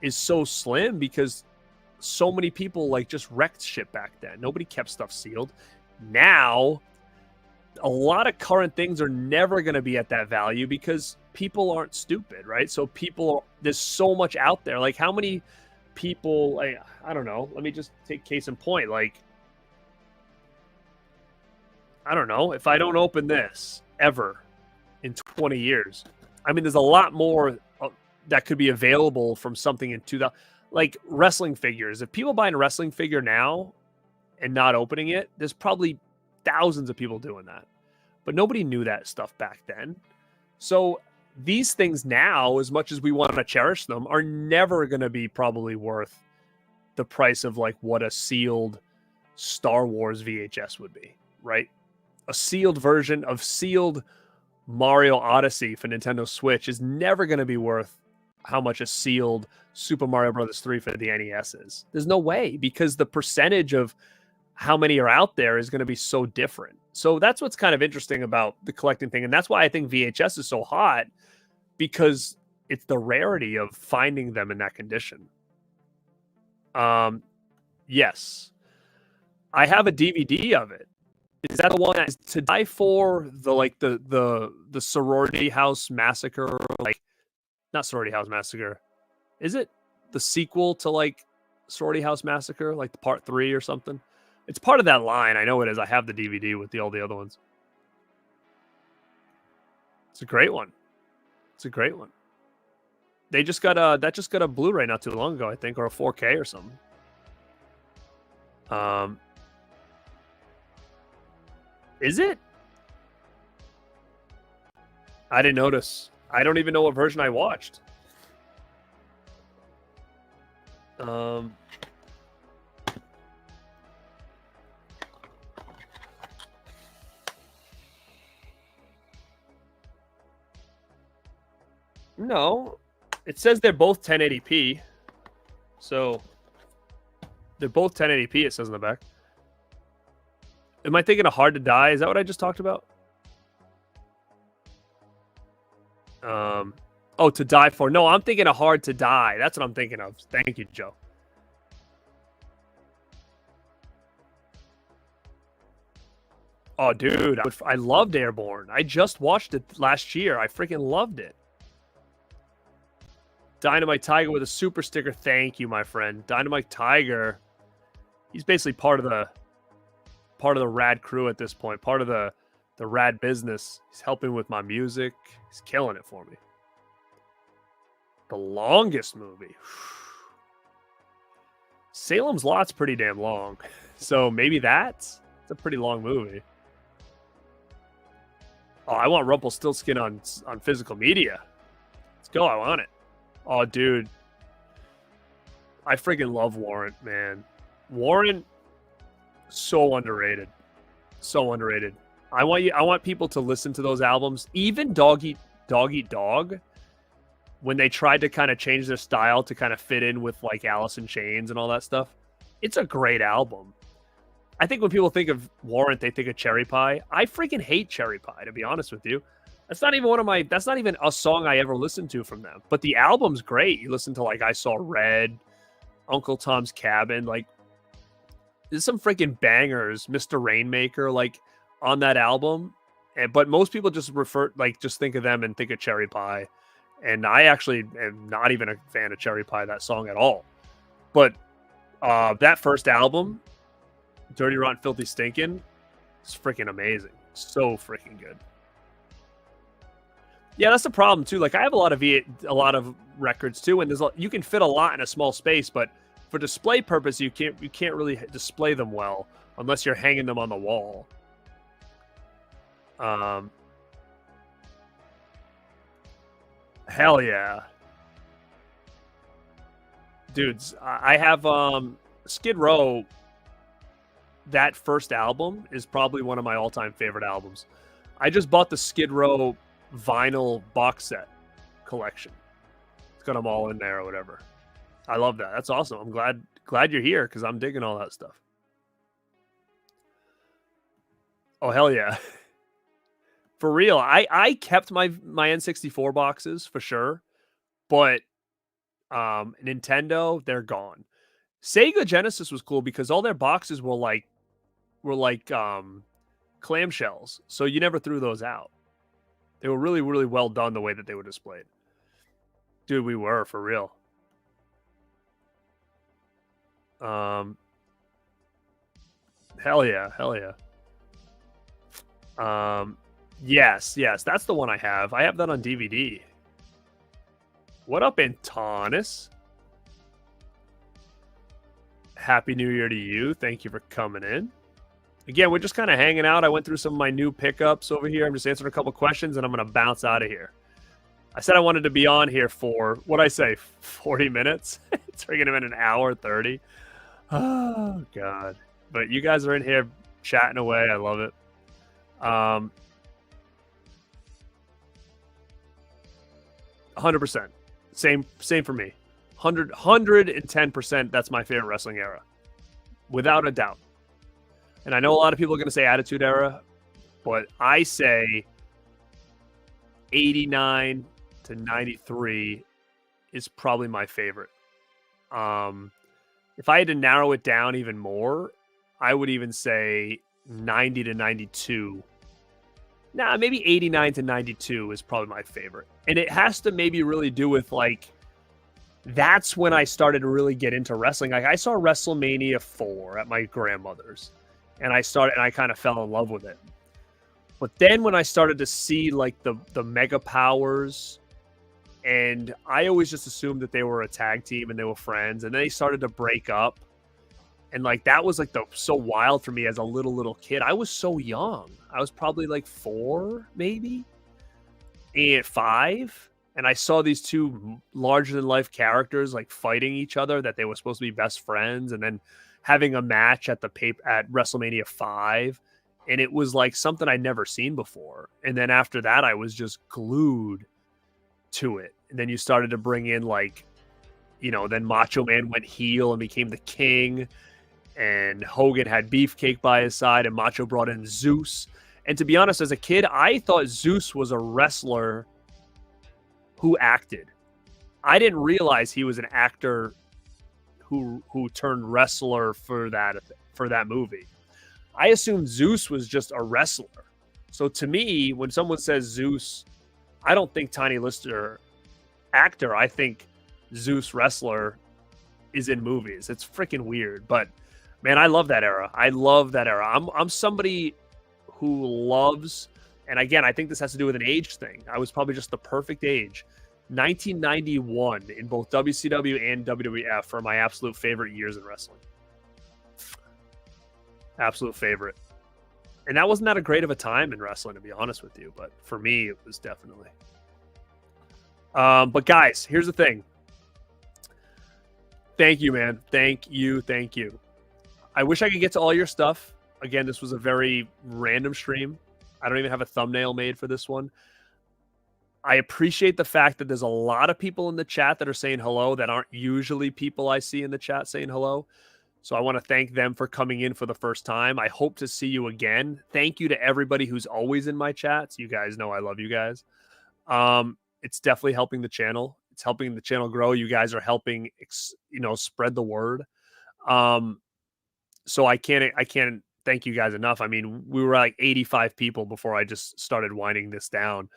is so slim because so many people like just wrecked shit back then. Nobody kept stuff sealed. Now, a lot of current things are never going to be at that value because people aren't stupid, right? So there's so much out there. Like how many people, I don't know. Let me just take case in point. Like, I don't know. If I don't open this ever in 20 years, I mean, there's a lot more that could be available from something in 2000, like wrestling figures. If people buy a wrestling figure now and not opening it, there's probably thousands of people doing that. But nobody knew that stuff back then. So these things now, as much as we want to cherish them, are never going to be probably worth the price of like what a sealed Star Wars VHS would be, right? A sealed version of sealed Mario Odyssey for Nintendo Switch is never going to be worth how much a sealed Super Mario Bros. 3 for the NES is. There's no way, because the percentage of how many are out there is going to be so different. So that's what's kind of interesting about the collecting thing. And that's why I think VHS is so hot, because it's the rarity of finding them in that condition. Yes. I have a DVD of it. Is that the one that's To Die For, the Sorority House Massacre? Like, not Sorority House Massacre. Is it the sequel to like Sorority House Massacre, like the part 3 or something? It's part of that line. I know it is. I have the DVD with all the other ones. It's a great one. It's a great one. They just got a Blu-ray not too long ago, I think, or a 4K or something. Is it? I didn't notice. I don't even know what version I watched. No, it says they're both 1080p. So they're both 1080p, it says in the back. Am I thinking of Hard to Die? Is that what I just talked about? Oh, To Die For. No, I'm thinking of Hard to Die. That's what I'm thinking of. Thank you, Joe. Oh, dude, I loved Airborne. I just watched it last year. I freaking loved it. Dynamite Tiger with a super sticker. Thank you, my friend. Dynamite Tiger. He's basically part of the Rad crew at this point. Part of the Rad business. He's helping with my music. He's killing it for me. The longest movie. Salem's Lot's pretty damn long. So maybe it's a pretty long movie. Oh, I want Rumpelstiltskin on physical media. Let's go. I want it. Oh, dude. I freaking love Warrant, man. Warrant, so underrated. So underrated. I want people to listen to those albums. Even Dog Eat Dog, when they tried to kind of change their style to kind of fit in with like Alice in Chains and all that stuff. It's a great album. I think when people think of Warrant, they think of Cherry Pie. I freaking hate Cherry Pie, to be honest with you. That's not even a song I ever listened to from them. But the album's great. You listen to like I Saw Red, Uncle Tom's Cabin, like there's some freaking bangers, Mr. Rainmaker, like on that album. But most people just just think of them and think of Cherry Pie. And I actually am not even a fan of Cherry Pie, that song at all. But that first album, Dirty Rotten Filthy Stinkin', is freaking amazing. So freaking good. Yeah, that's the problem too. Like I have a lot of records too, and you can fit a lot in a small space, but for display purpose, you can't really display them well unless you're hanging them on the wall. Hell yeah. Dudes, I have Skid Row. That first album is probably one of my all-time favorite albums. I just bought the Skid Row vinyl box set collection. It's got them all in there or whatever. I love that. That's awesome. I'm glad glad you're here because I'm digging all that stuff. Oh, hell yeah. For real. I kept my N64 boxes for sure, but Nintendo, they're gone. Sega Genesis was cool because all their boxes were like clamshells, so you never threw those out. They were really, really well done the way that they were displayed. Dude, we were, for real. Hell yeah, hell yeah. Yes, that's the one I have. I have that on DVD. What up, Antonis? Happy New Year to you. Thank you for coming in. Again, we're just kind of hanging out. I went through some of my new pickups over here. I'm just answering a couple questions, and I'm going to bounce out of here. I said I wanted to be on here for, what'd I say, 40 minutes? It's freaking been an hour 30. Oh, God. But you guys are in here chatting away. I love it. 100%. Same for me. 110%. That's my favorite wrestling era. Without a doubt. And I know a lot of people are going to say Attitude Era, but I say 89 to 93 is probably my favorite. If I had to narrow it down even more, I would even say 90 to 92. Nah, maybe 89 to 92 is probably my favorite. And it has to maybe really do with, like, that's when I started to really get into wrestling. Like, I saw WrestleMania 4 at my grandmother's. And I kind of fell in love with it. But then when I started to see like the mega powers, and I always just assumed that they were a tag team and they were friends, and then they started to break up. And like that was like so wild for me as a little kid. I was so young. I was probably like 4, maybe, and 5. And I saw these two larger than life characters like fighting each other, that they were supposed to be best friends, and then having a match at at WrestleMania 5, and it was like something I'd never seen before. And then after that, I was just glued to it. And then you started to bring in like, then Macho Man went heel and became the king, and Hogan had Beefcake by his side, and Macho brought in Zeus. And to be honest, as a kid, I thought Zeus was a wrestler who acted. I didn't realize he was an actor who turned wrestler for that movie. I assumed Zeus was just a wrestler. So to me, when someone says Zeus, I don't think Tiny Lister actor. I think Zeus wrestler is in movies. It's freaking weird, but man, I love that era. I'm somebody who loves, and again, I think this has to do with an age thing. I was probably just the perfect age. 1991 in both WCW and WWF are my absolute favorite years in wrestling. Absolute favorite. And that wasn't that great of a time in wrestling, to be honest with you, but for me, it was definitely. But guys, here's the thing. Thank you, man. Thank you. I wish I could get to all your stuff. Again, this was a very random stream. I don't even have a thumbnail made for this one. I appreciate the fact that there's a lot of people in the chat that are saying hello that aren't usually people I see in the chat saying hello. So I want to thank them for coming in for the first time. I hope to see you again. Thank you to everybody who's always in my chats. You guys know I love you guys. It's definitely helping the channel. It's helping the channel grow. You guys are helping, spread the word. So I can't thank you guys enough. I mean, we were like 85 people before I just started winding this down.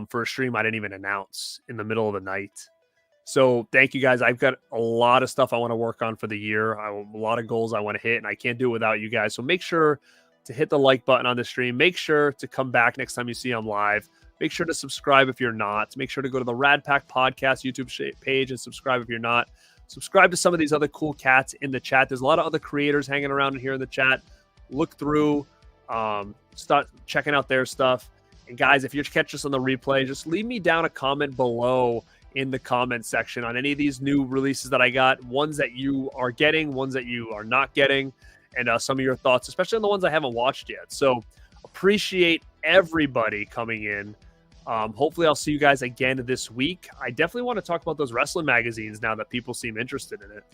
For a stream I didn't even announce in the middle of the night. So thank you guys. I've got a lot of stuff I want to work on for the year. A lot of goals I want to hit, and I can't do it without you guys. So make sure to hit the like button on the stream. Make sure to come back next time you see I'm live. Make sure to subscribe if you're not. Make sure to go to the Radpack Podcast YouTube page and subscribe if you're not. Subscribe to some of these other cool cats in the chat. There's a lot of other creators hanging around here in the chat. Look through, start checking out their stuff. And guys, if you're catching us on the replay, just leave me down a comment below in the comment section on any of these new releases that I got, ones that you are getting, ones that you are not getting, and some of your thoughts, especially on the ones I haven't watched yet. So appreciate everybody coming in. Hopefully I'll see you guys again this week. I definitely want to talk about those wrestling magazines now that people seem interested in it.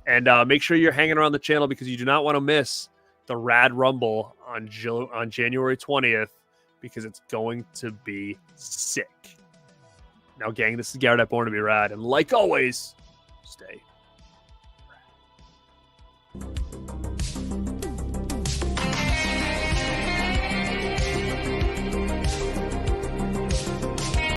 And make sure you're hanging around the channel because you do not want to miss the Rad Rumble on January 20th because it's going to be sick. Now, gang, this is Garrett at Born2beRad, and like always, stay